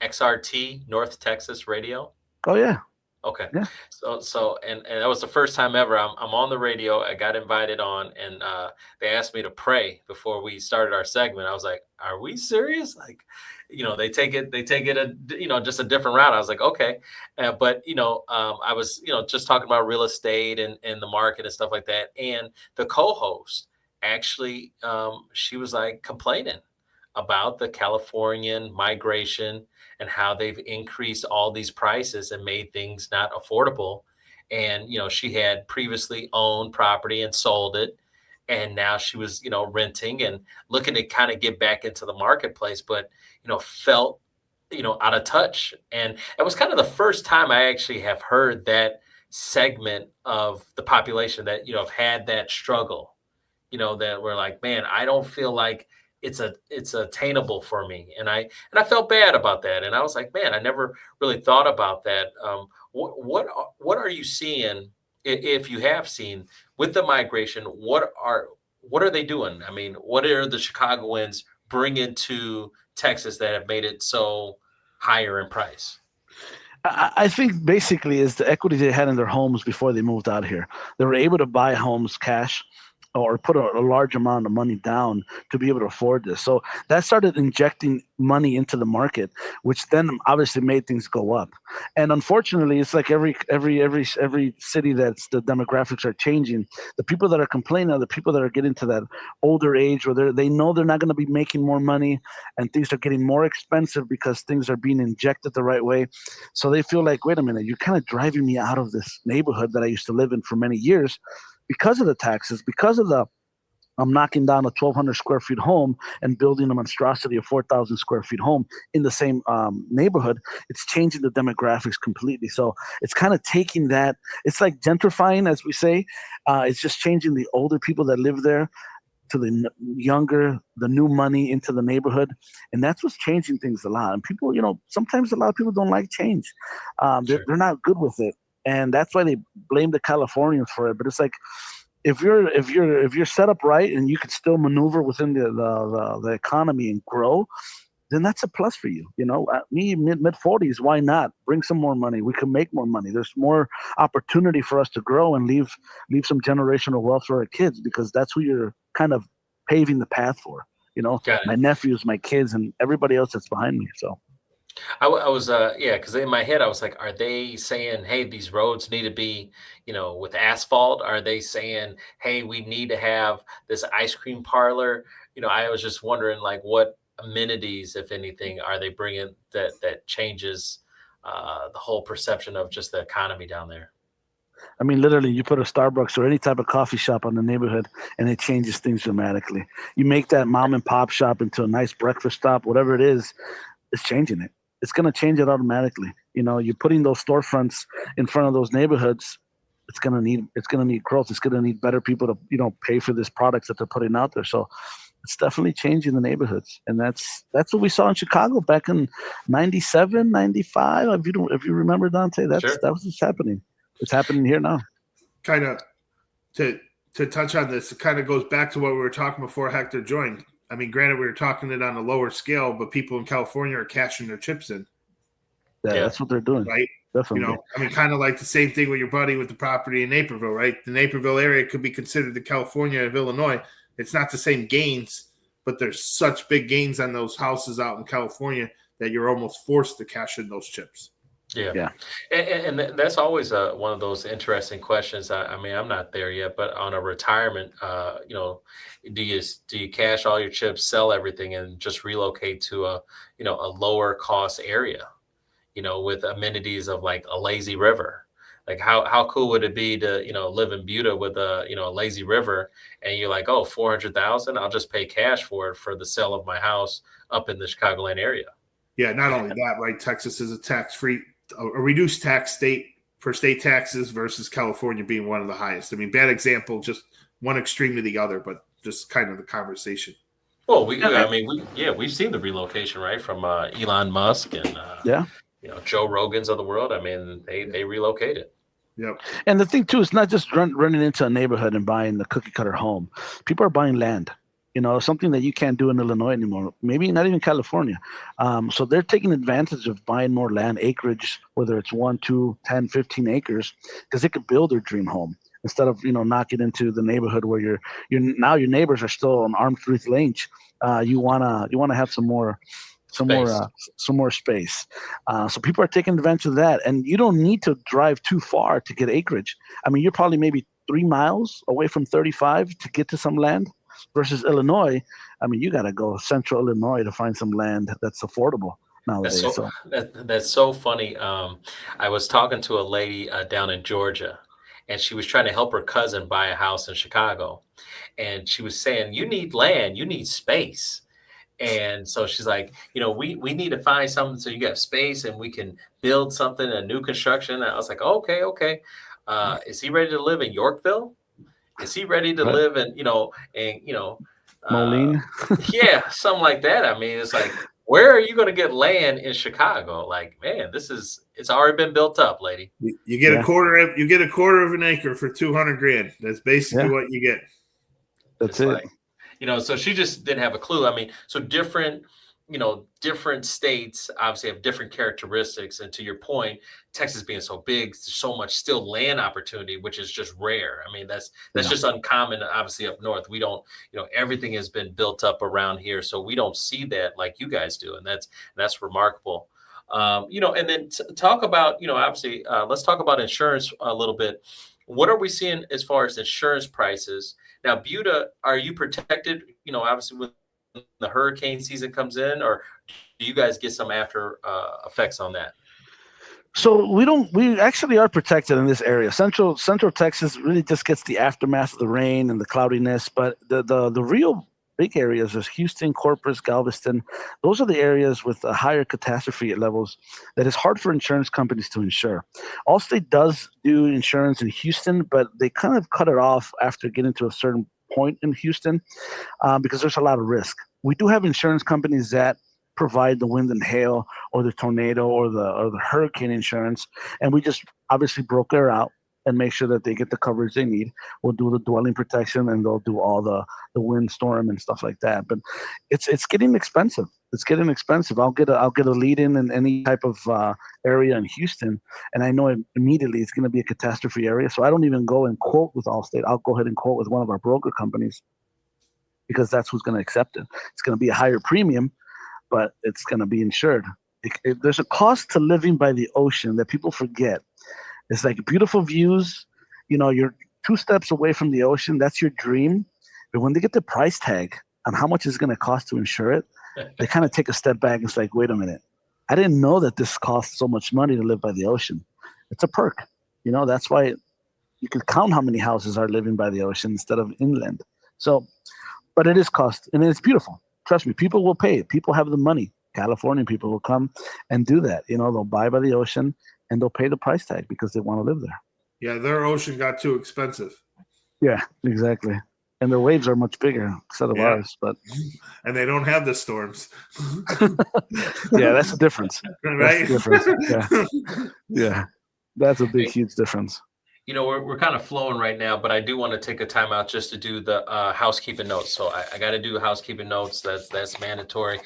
XRT, North Texas Radio. Oh yeah. Okay. Yeah. So and that was the first time ever I'm on the radio. I got invited on, and they asked me to pray before we started our segment. I was like, "Are we serious?" Like, they take it just a different route. I was like, okay, but I was just talking about real estate and the market and stuff like that. And the co-host actually, she was like complaining about the Californian migration and how they've increased all these prices and made things not affordable. And, she had previously owned property and sold it. And now she was, renting and looking to kind of get back into the marketplace, but, felt, out of touch. And it was kind of the first time I actually have heard that segment of the population that, have had that struggle, that we're like, man, I don't feel like it's attainable for me. And I felt bad about that. And I was like, man, I never really thought about that. What are you seeing, if you have seen, with the migration? What are they doing? I mean, what are the Chicagoans bringing to Texas that have made it so higher in price? I think basically is the equity they had in their homes before they moved out here. They were able to buy homes cash or put a large amount of money down to be able to afford this. So that started injecting money into the market, which then obviously made things go up. And unfortunately, it's like every city that's the demographics are changing. The people that are complaining are the people that are getting to that older age where they know they're not going to be making more money and things are getting more expensive because things are being injected the right way. So they feel like, wait a minute, you're kind of driving me out of this neighborhood that I used to live in for many years. Because of the taxes, because of I'm knocking down a 1,200 square feet home and building a monstrosity of 4,000 square feet home in the same neighborhood, it's changing the demographics completely. So it's kind of taking that, it's like gentrifying, as we say. It's just changing the older people that live there to the younger, the new money into the neighborhood. And that's what's changing things a lot. And people, sometimes a lot of people don't like change. They're not good with it. And that's why they blame the Californians for it. But it's like, if you're set up right and you could still maneuver within the economy and grow, then that's a plus for you. Me, mid-40s, why not? Bring some more money. We can make more money. There's more opportunity for us to grow and leave some generational wealth for our kids, because that's who you're kind of paving the path for. My nephews, my kids, and everybody else that's behind me. So I was yeah, because in my head I was like, are they saying, hey, these roads need to be, with asphalt? Are they saying, hey, we need to have this ice cream parlor? I was just wondering, like, what amenities, if anything, are they bringing that changes the whole perception of just the economy down there? I mean, literally, you put a Starbucks or any type of coffee shop on the neighborhood, and it changes things dramatically. You make that mom and pop shop into a nice breakfast stop, whatever it is, it's changing it. It's going to change it automatically. You're putting those storefronts in front of those neighborhoods. It's going to need growth. It's going to need better people to pay for this products that they're putting out there. So it's definitely changing the neighborhoods, and that's what we saw in Chicago back in 97, 95. If you remember, Dante, that was what's happening. It's happening here now. Kind of to touch on this, it kind of goes back to what we were talking before Hector joined. I mean, granted, we were talking it on a lower scale, but people in California are cashing their chips in. Yeah, that's what they're doing. Right? Definitely. Kind of like the same thing with your buddy with the property in Naperville, right? The Naperville area could be considered the California of Illinois. It's not the same gains, but there's such big gains on those houses out in California that you're almost forced to cash in those chips. Yeah. And that's always one of those interesting questions. I mean, I'm not there yet, but on a retirement, do you cash all your chips, sell everything, and just relocate to a lower cost area, with amenities of like a lazy river? Like how cool would it be to, live in Buda with a lazy river, and you're like, oh, 400,000, I'll just pay cash for it for the sale of my house up in the Chicagoland area. Yeah. Not only that, right? Texas is a reduced tax state for state taxes versus California being one of the highest. I mean, bad example, just one extreme to the other, but just kind of the conversation. Well, we've seen the relocation, right, from Elon Musk and Joe Rogans of the world. I mean, they relocated. Yep. And the thing too is not just running into a neighborhood and buying the cookie cutter home. People are buying land. Something that you can't do in Illinois anymore, maybe not even California. So they're taking advantage of buying more land acreage, whether it's 1, 2, 10, 15 acres, because they could build their dream home instead of, knocking into the neighborhood where your neighbors are still on arm's length range. You wanna have some more space. So people are taking advantage of that, and you don't need to drive too far to get acreage. I mean, you're probably maybe 3 miles away from 35 to get to some land. Versus Illinois, I mean, you got to go central Illinois to find some land that's affordable nowadays. That's so funny. I was talking to a lady down in Georgia, and she was trying to help her cousin buy a house in Chicago. And she was saying, you need land, you need space. And so she's like, we need to find something so you got space and we can build something, a new construction. And I was like, okay. Is he ready to live in Yorkville? Is he ready to live in, Moline? Yeah, something like that. I mean, it's like, where are you going to get land in Chicago? Like, man, it's already been built up, lady. You get a quarter of an acre for $200,000. That's basically what you get. That's it. Like, so she just didn't have a clue. I mean, so different states obviously have different characteristics. And to your point, Texas being so big, there's so much still land opportunity, which is just rare. I mean, that's just uncommon, obviously, up north. We don't, everything has been built up around here. So we don't see that like you guys do. And that's remarkable. And then talk about, obviously, let's talk about insurance a little bit. What are we seeing as far as insurance prices? Now, Buda, are you protected, obviously with the hurricane season comes in, or do you guys get some after effects on that? So we actually are protected in this area. Central Texas really just gets the aftermath of the rain and the cloudiness, but the real big areas is Houston, Corpus, Galveston. Those are the areas with higher catastrophe levels that is hard for insurance companies to insure. Allstate does do insurance in Houston, but they kind of cut it off after getting to a certain point in Houston because there's a lot of risk. We do have insurance companies that provide the wind and hail or the tornado or the hurricane insurance, and we just obviously broker out and make sure that they get the coverage they need. We'll do the dwelling protection, and they'll do all the windstorm and stuff like that. But it's getting expensive. It's getting expensive. I'll get a lead in any type of area in Houston, and I know immediately it's going to be a catastrophe area. So I don't even go and quote with Allstate. I'll go ahead and quote with one of our broker companies, because that's who's going to accept it. It's going to be a higher premium, but it's going to be insured. There's a cost to living by the ocean that people forget. It's like beautiful views. You're 2 steps away from the ocean. That's your dream. But when they get the price tag on how much it's going to cost to insure it, they kind of take a step back and it's like, wait a minute. I didn't know that this costs so much money to live by the ocean. It's a perk. That's why you can count how many houses are living by the ocean instead of inland. So, but it is cost, and it's beautiful. Trust me, people will pay it. People have the money. Californian people will come and do that. They'll buy by the ocean, and they'll pay the price tag because they want to live there. Yeah, their ocean got too expensive. Yeah, exactly. And their waves are much bigger instead of ours. But and they don't have the storms. Yeah, that's the difference. Right? That's the difference. Yeah. That's a big, huge difference. We're kind of flowing right now, but I do want to take a time out just to do the housekeeping notes. So I got to do housekeeping notes. That's mandatory.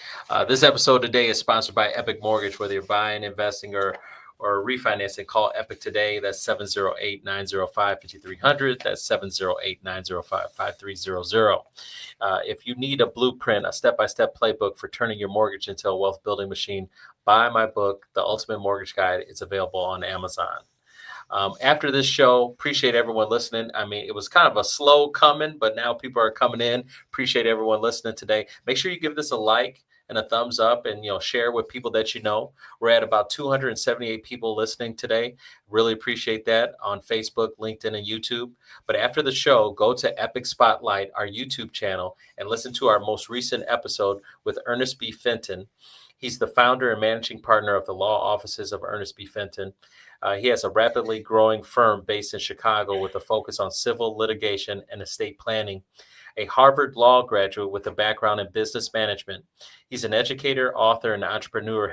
This episode today is sponsored by Epic Mortgage. Whether you're buying, investing, or refinancing, call Epic today. That's 708-905-5300. That's 708-905-5300. If you need a blueprint, a step-by-step playbook for turning your mortgage into a wealth building machine, buy my book, The Ultimate Mortgage Guide. It's available on Amazon. After this show, appreciate everyone listening. I mean, it was kind of a slow coming, but now people are coming in. Appreciate everyone listening today. Make sure you give this a like and a thumbs up, and share with people that you know. We're at about 278 people listening today. Really appreciate that on Facebook, LinkedIn, and YouTube. But after the show, go to Epic Spotlight, our YouTube channel, and listen to our most recent episode with Ernest B. Fenton. He's the founder and managing partner of the law offices of Ernest B. Fenton. He has a rapidly growing firm based in Chicago with a focus on civil litigation and estate planning. A Harvard Law graduate with a background in business management. He's an educator, author, and entrepreneur,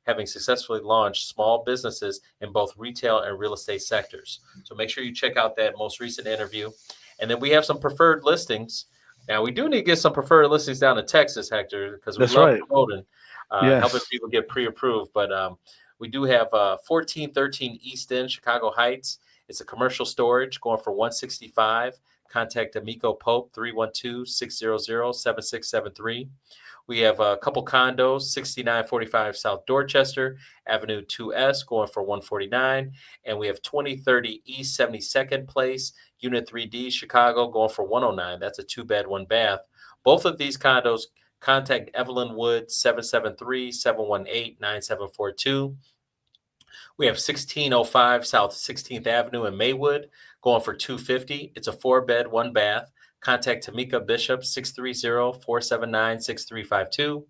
having successfully launched small businesses in both retail and real estate sectors. So make sure you check out that most recent interview. And then we have some preferred listings. Now, we do need to get some preferred listings down in Texas, Hector, because we love promoting, helping people get pre-approved. But we do have 1413 East End, Chicago Heights. It's a commercial storage going for $165. Contact Amico Pope, 312-600-7673. We have a couple condos, 6945 South Dorchester, Avenue 2S, going for $149. And we have 2030 East 72nd Place, Unit 3D, Chicago, going for $109. That's a 2-bed, 1-bath. Both of these condos, contact Evelyn Wood, 773-718-9742. We have 1605 South 16th Avenue in Maywood, going for $250. It's a 4-bed, 1-bath. Contact Tamika Bishop, 630-479-6352.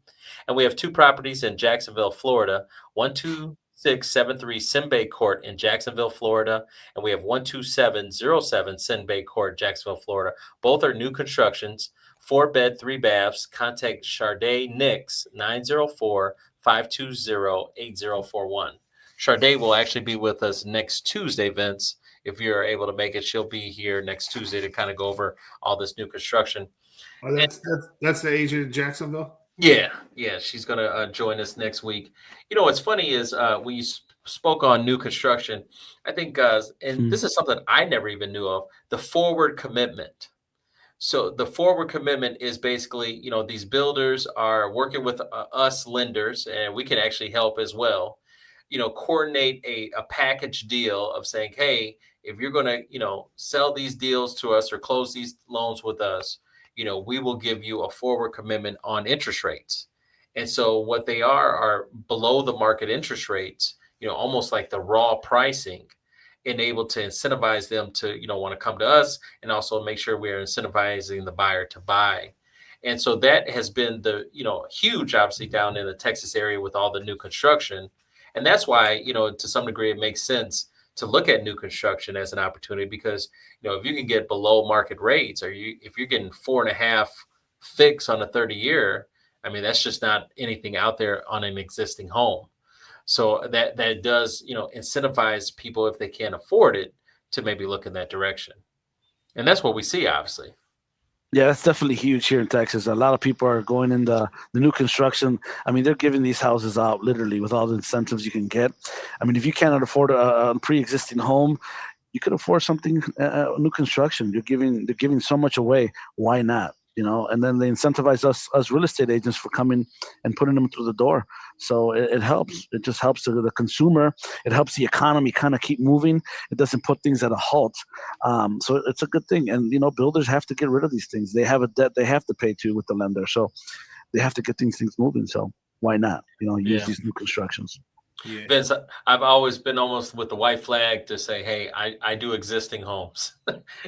And we have 2 properties in Jacksonville, Florida, 12673 Sin Bay Court in Jacksonville, Florida, and we have 12707 Sin Bay Court, Jacksonville, Florida. Both are new constructions, 4-bed, 3 baths. Contact Charday Nix, 904-520-8041. Charday will actually be with us next Tuesday, Vince. If you're able to make it, she'll be here next Tuesday to kind of go over all this new construction. Oh, that's the agent in Jacksonville? Yeah. She's going to join us next week. What's funny is we spoke on new construction. I think, and this is something I never even knew of, the forward commitment. So the forward commitment is basically, these builders are working with us lenders, and we can actually help as well. Coordinate a package deal of saying, hey, if you're going to, sell these deals to us or close these loans with us, we will give you a forward commitment on interest rates. And so what they are below the market interest rates, almost like the raw pricing, enabled to incentivize them to, want to come to us, and also make sure we're incentivizing the buyer to buy. And so that has been the, huge, obviously, down in the Texas area with all the new construction. And that's why, to some degree, it makes sense to look at new construction as an opportunity, because, if you can get below market rates, or if you're getting 4.5 fix on a 30-year, I mean, that's just not anything out there on an existing home. So that does, incentivize people, if they can't afford it, to maybe look in that direction. And that's what we see, obviously. Yeah, that's definitely huge here in Texas. A lot of people are going in the new construction. I mean, they're giving these houses out literally with all the incentives you can get. I mean, if you cannot afford a pre-existing home, you could afford something new construction. They're giving so much away. Why not? You know, and then they incentivize us real estate agents for coming and putting them through the door. So it helps. It just helps the consumer. It helps the economy kind of keep moving. It doesn't put things at a halt. So it's a good thing. And, you know, builders have to get rid of these things. They have a debt they have to pay to with the lender. So they have to get things moving. So why not, you know, use these new constructions? Yeah. Vince, I've always been almost with the white flag to say, hey, I do existing homes.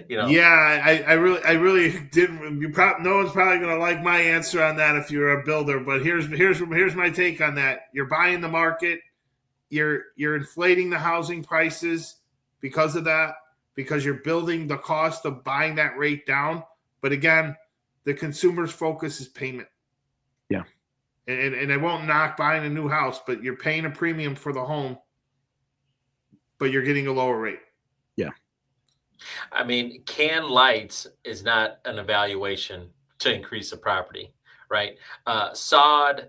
You know. Yeah, I really didn't. No one's probably going to like my answer on that if you're a builder. But here's my take on that. You're buying the market. You're inflating the housing prices because of that, because you're building the cost of buying that rate down. But again, the consumer's focus is payment. Yeah. And I won't knock buying a new house, but you're paying a premium for the home, but you're getting a lower rate. Yeah. I mean, can lights is not an evaluation to increase the property, right? Sod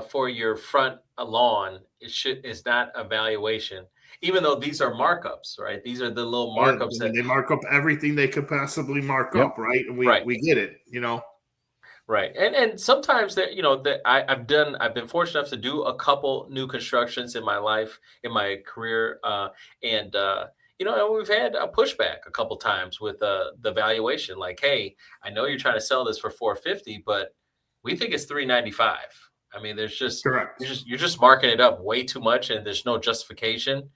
for your front lawn is not a valuation, even though these are markups, right? These are the little markups that they mark up everything they could possibly mark up, right? And we get it, you know. Right. And sometimes that, you know, that I've been fortunate enough to do a couple new constructions in my life, in my career. And you know, and we've had a pushback a couple times with the valuation, like, hey, I know you're trying to sell this for $450, but we think it's $395. I mean, there's just correct. You're just marking it up way too much, and there's no justification.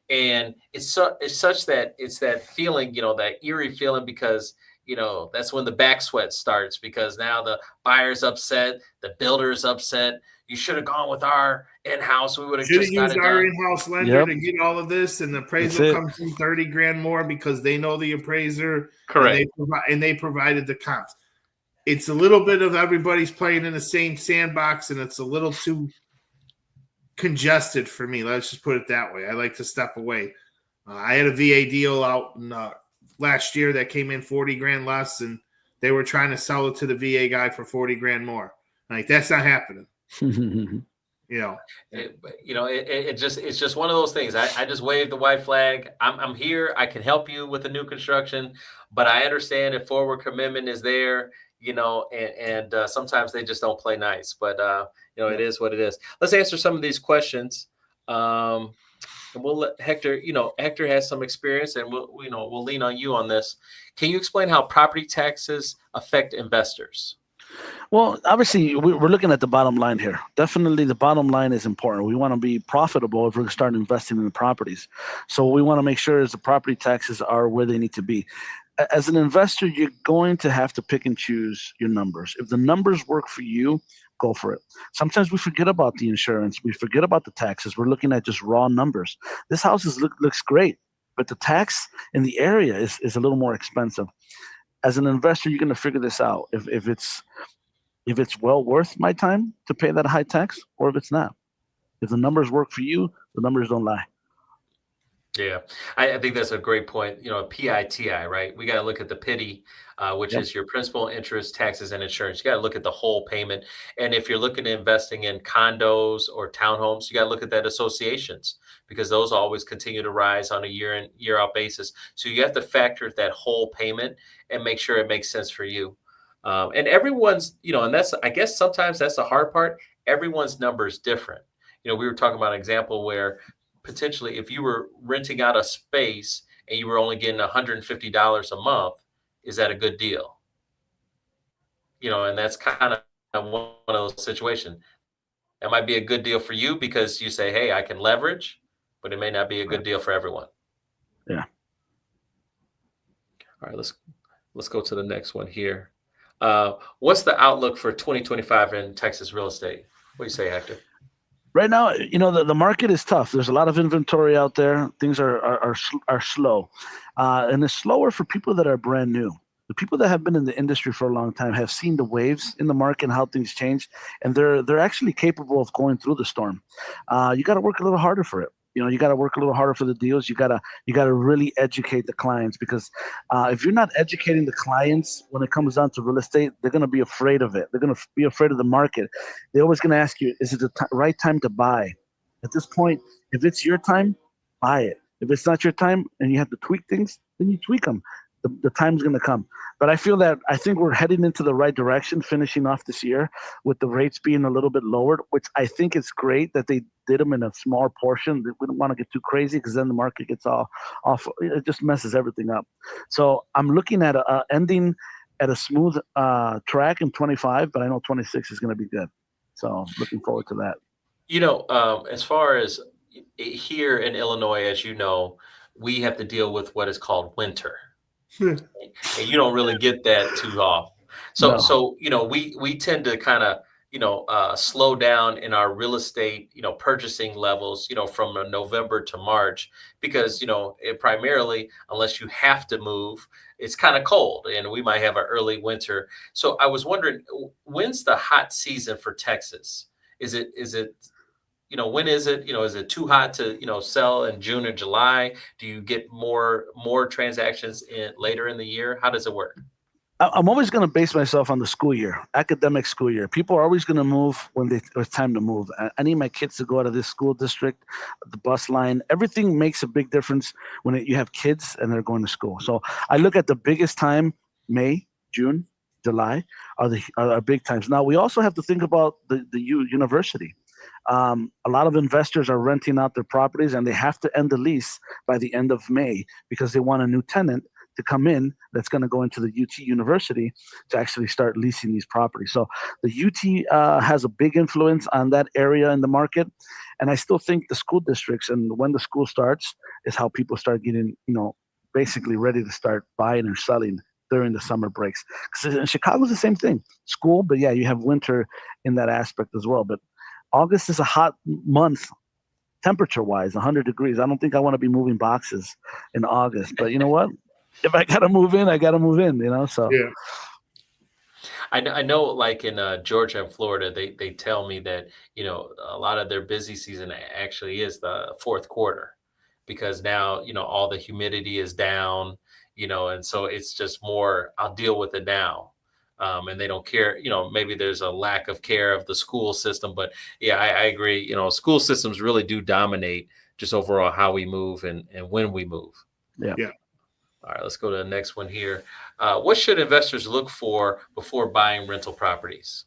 And it's such that it's that feeling, you know, that eerie feeling, because you know, that's when the back sweat starts, because now the buyer's upset, the builder's upset. You should have gone with our in-house. We would have just used our in-house lender to get all of this, and the appraisal comes in $30,000 more because they know the appraiser. Correct. And they provided the comps. It's a little bit of everybody's playing in the same sandbox, and it's a little too congested for me. Let's just put it that way. I like to step away. I had a VA deal out in last year that came in $40,000 less, and they were trying to sell it to the VA guy for $40,000 more. Like, that's not happening. You know, it's just one of those things. I just wave the white flag. I'm here. I can help you with the new construction, but I understand if forward commitment is there, you know, and sometimes they just don't play nice, but you know, it is what it is. Let's answer some of these questions. And we'll let Hector, you know, Hector has some experience, and we'll lean on you on this. Can you explain how property taxes affect investors? Well, obviously, we're looking at the bottom line here. Definitely, the bottom line is important. We want to be profitable if we're going to start investing in the properties. So we want to make sure the property taxes are where they need to be. As an investor, you're going to have to pick and choose your numbers. If the numbers work for you, go for it. Sometimes we forget about the insurance. We forget about the taxes. We're looking at just raw numbers. This house looks great, but the tax in the area is a little more expensive. As an investor, you're going to figure this out. If it's well worth my time to pay that high tax, or if it's not. If the numbers work for you, the numbers don't lie. Yeah, I think that's a great point. You know, PITI, right? We got to look at the PITI, which is your principal, interest, taxes, and insurance. You got to look at the whole payment. And if you're looking at investing in condos or townhomes, you got to look at that associations, because those always continue to rise on a year in, year out basis. So you have to factor that whole payment and make sure it makes sense for you. And everyone's, you know, and that's, I guess sometimes that's the hard part. Everyone's number is different. You know, we were talking about an example where potentially if you were renting out a space and you were only getting $150 a month, is that a good deal? You know, and that's kind of one of those situations. That might be a good deal for you because you say, hey, I can leverage, but it may not be a good deal for everyone. Yeah. All right, let's go to the next one here. What's the outlook for 2025 in Texas real estate? What do you say, Hector? Right now, you know, the market is tough. There's a lot of inventory out there. Things are slow, and it's slower for people that are brand new. The people that have been in the industry for a long time have seen the waves in the market and how things change, and they're actually capable of going through the storm. You got to work a little harder for it. You got to work a little harder for the deals. You gotta really educate the clients, because if you're not educating the clients when it comes down to real estate, they're gonna be afraid of it. They're gonna be afraid of the market. They're always gonna ask you, is it the right time to buy? At this point, if it's your time, buy it. If it's not your time and you have to tweak things, then you tweak them. The time's going to come. But I think we're heading into the right direction, finishing off this year with the rates being a little bit lowered, which I think it's great that they did them in a small portion. We don't want to get too crazy, because then the market gets all off. It just messes everything up. So I'm looking at ending at a smooth track in 25, but I know 26 is going to be good. So looking forward to that. As far as here in Illinois, as you know, we have to deal with what is called winter. And you don't really get that too often. So we tend to kind of slow down in our real estate purchasing levels from November to March, because it primarily, unless you have to move, it's kind of cold, and we might have an early winter. So I was wondering, when's the hot season for Texas? Is it when is it? Is it too hot to sell in June or July? Do you get more transactions later in the year? How does it work? I'm always going to base myself on the school year, academic school year. People are always going to move when it's time to move. I need my kids to go out of this school district, the bus line. Everything makes a big difference when you have kids and they're going to school. So I look at the biggest time, May, June, July are big times. Now, we also have to think about the university. A lot of investors are renting out their properties, and they have to end the lease by the end of May, because they want a new tenant to come in that's going to go into the UT University to actually start leasing these properties. So the UT has a big influence on that area in the market. And I still think the school districts and when the school starts is how people start getting, basically ready to start buying or selling during the summer breaks. Because in Chicago is the same thing, school, but yeah, you have winter in that aspect as well. But August is a hot month, temperature-wise, 100 degrees. I don't think I want to be moving boxes in August. But you know what? If I got to move in, I got to move in, so. Yeah. I know like in Georgia and Florida, they tell me that, a lot of their busy season actually is the fourth quarter, because now, all the humidity is down, and so it's just more, I'll deal with it now. And they don't care, maybe there's a lack of care of the school system, but yeah, I agree. School systems really do dominate just overall how we move and when we move. Yeah. All right, let's go to the next one here. What should investors look for before buying rental properties?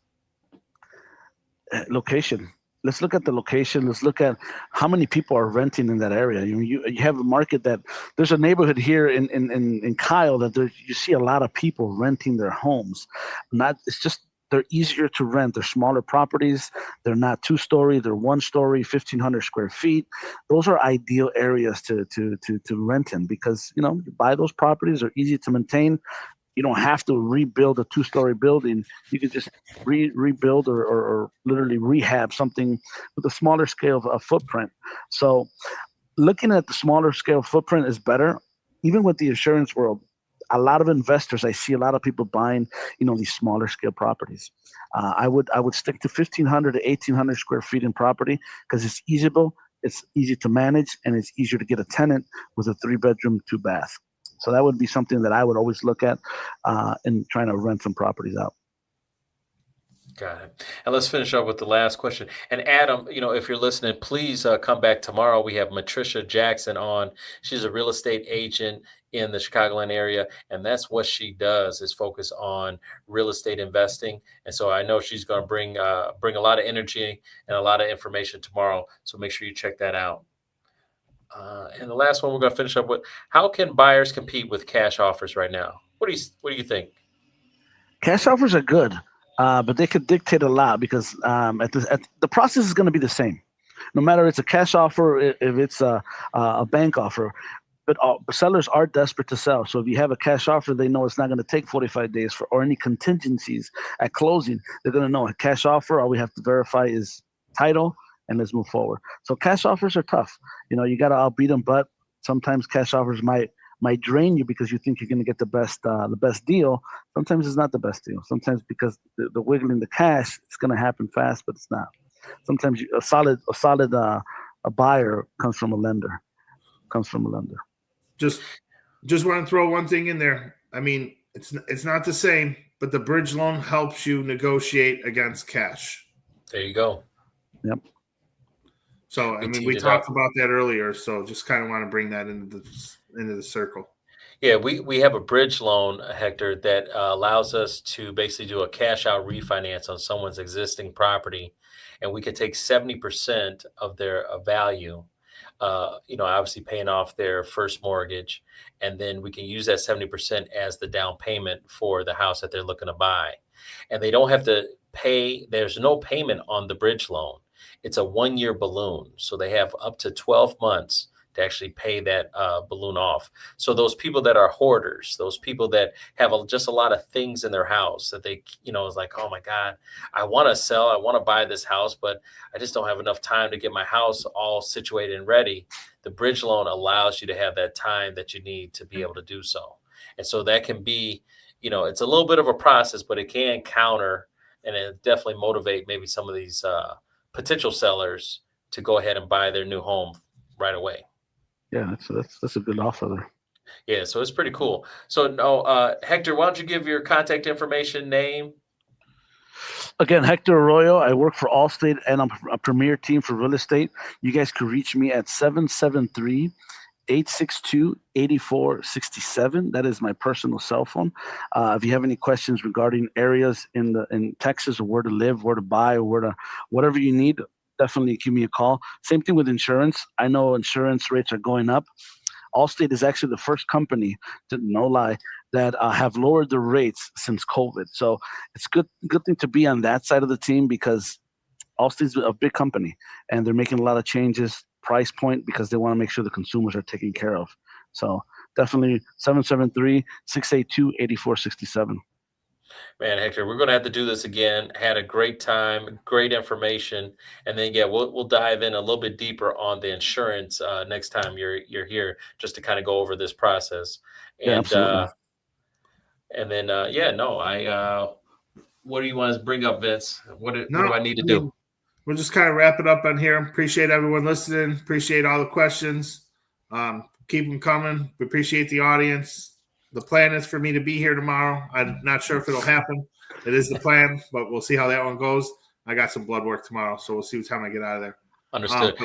Location. Let's look at the location. Let's look at how many people are renting in that area. You have a market that there's a neighborhood here in Kyle that you see a lot of people renting their homes. It's just they're easier to rent. They're smaller properties. They're not 2-story. They're 1-story, 1,500 square feet. Those are ideal areas to rent in, because you buy those properties. They're easy to maintain. You don't have to rebuild a 2-story building. You could just rebuild or literally rehab something with a smaller scale of footprint. So looking at the smaller scale footprint is better. Even with the insurance world, a lot of investors, I see a lot of people buying, these smaller scale properties. I would stick to 1,500 to 1,800 square feet in property, because it's easy to manage, and it's easier to get a tenant with a 3-bedroom, 2-bath. So that would be something that I would always look at in trying to rent some properties out. Got it. And let's finish up with the last question. And Adam, if you're listening, please come back tomorrow. We have Matricia Jackson on. She's a real estate agent in the Chicagoland area, and that's what she does, is focus on real estate investing. And so I know she's going to bring a lot of energy and a lot of information tomorrow. So make sure you check that out. And the last one we're going to finish up with: how can buyers compete with cash offers right now? What do you think? Cash offers are good, but they could dictate a lot, because the process is going to be the same, no matter it's a cash offer, if it's a bank offer. But sellers are desperate to sell. So if you have a cash offer, they know it's not going to take 45 days or any contingencies at closing. They're going to know a cash offer, all we have to verify is title, and let's move forward. So cash offers are tough. You got to outbeat them, but sometimes cash offers might drain you, because you think you're going to get the best deal. Sometimes it's not the best deal. Sometimes because the wiggling the cash, it's going to happen fast, but it's not. Sometimes a solid A buyer comes from a lender. Just want to throw one thing in there. I mean, it's not the same, but the bridge loan helps you negotiate against cash. There you go. Yep. So I mean, we talked about that earlier. So just kind of want to bring that into the circle. Yeah, we have a bridge loan, Hector, that allows us to basically do a cash out refinance on someone's existing property, and we could take 70% of their value, obviously paying off their first mortgage, and then we can use that 70% as the down payment for the house that they're looking to buy. And they don't have to pay. There's no payment on the bridge loan. It's a 1-year balloon, so they have up to 12 months to actually pay that balloon off. So those people that are hoarders, those people that have just a lot of things in their house that they, is like, oh my God, I want to sell, I want to buy this house, but I just don't have enough time to get my house all situated and ready. The bridge loan allows you to have that time that you need to be able to do so. And so that can be, it's a little bit of a process, but it can counter and it definitely motivate maybe some of these potential sellers to go ahead and buy their new home right away. Yeah, that's a good offer there. Yeah, so it's pretty cool. So, Hector, why don't you give your contact information, name? Again, Hector Arroyo. I work for Allstate, and I'm a premier team for real estate. You guys can reach me at 773-862-8467. That is my personal cell phone. If you have any questions regarding areas in Texas, or where to live, where to buy, or whatever you need, definitely give me a call. Same thing with insurance. I know insurance rates are going up. Allstate is actually the first company, no lie, that have lowered the rates since COVID. So it's good thing to be on that side of the team, because Allstate's a big company and they're making a lot of changes, price point, because they want to make sure the consumers are taken care of. So definitely 773-682-8467. Man, Hector, we're going to have to do this again. Had a great time, great information, and then we'll dive in a little bit deeper on the insurance next time you're here, just to kind of go over this process. And yeah, absolutely. What do you want to bring up, Vince? What do I need to do? We'll just kind of wrap it up on here. Appreciate everyone listening. Appreciate all the questions. Keep them coming. We appreciate the audience. The plan is for me to be here tomorrow. I'm not sure if it'll happen. It is the plan, but we'll see how that one goes. I got some blood work tomorrow, so we'll see what time I get out of there. Understood.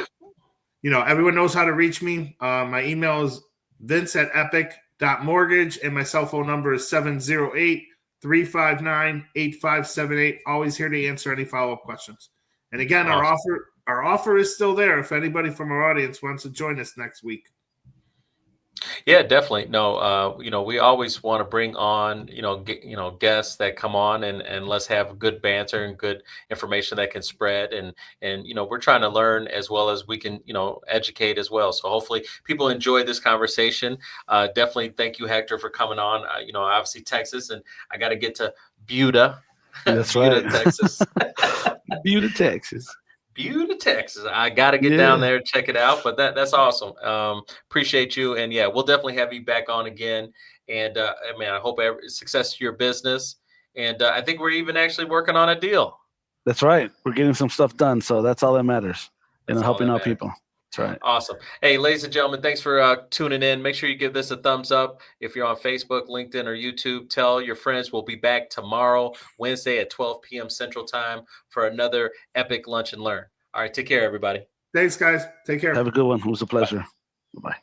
Everyone knows how to reach me. My email is vince@epic.mortgage, and my cell phone number is 708-359-8578. Always here to answer any follow-up questions. And again, awesome. Our offer is still there if anybody from our audience wants to join us next week. Yeah, definitely. No, we always want to bring on, guests that come on and let's have good banter and good information that can spread. And we're trying to learn as well as we can, educate as well. So hopefully people enjoy this conversation. Definitely thank you, Hector, for coming on. Obviously Texas, and I got to get to Buda. That's Buda, right. Texas. Buda, Texas. Beautiful, Texas. I got to get down there and check it out, but that's awesome. Appreciate you. And we'll definitely have you back on again. And I hope success to your business. And I think we're even actually working on a deal. That's right. We're getting some stuff done. So that's all that matters. Helping out people. That's right. Awesome. Hey, ladies and gentlemen, thanks for tuning in. Make sure you give this a thumbs up. If you're on Facebook, LinkedIn, or YouTube, tell your friends. We'll be back tomorrow, Wednesday at 12 p.m. Central Time for another epic lunch and learn. All right. Take care, everybody. Thanks, guys. Take care. Have a good one. It was a pleasure. Bye-bye.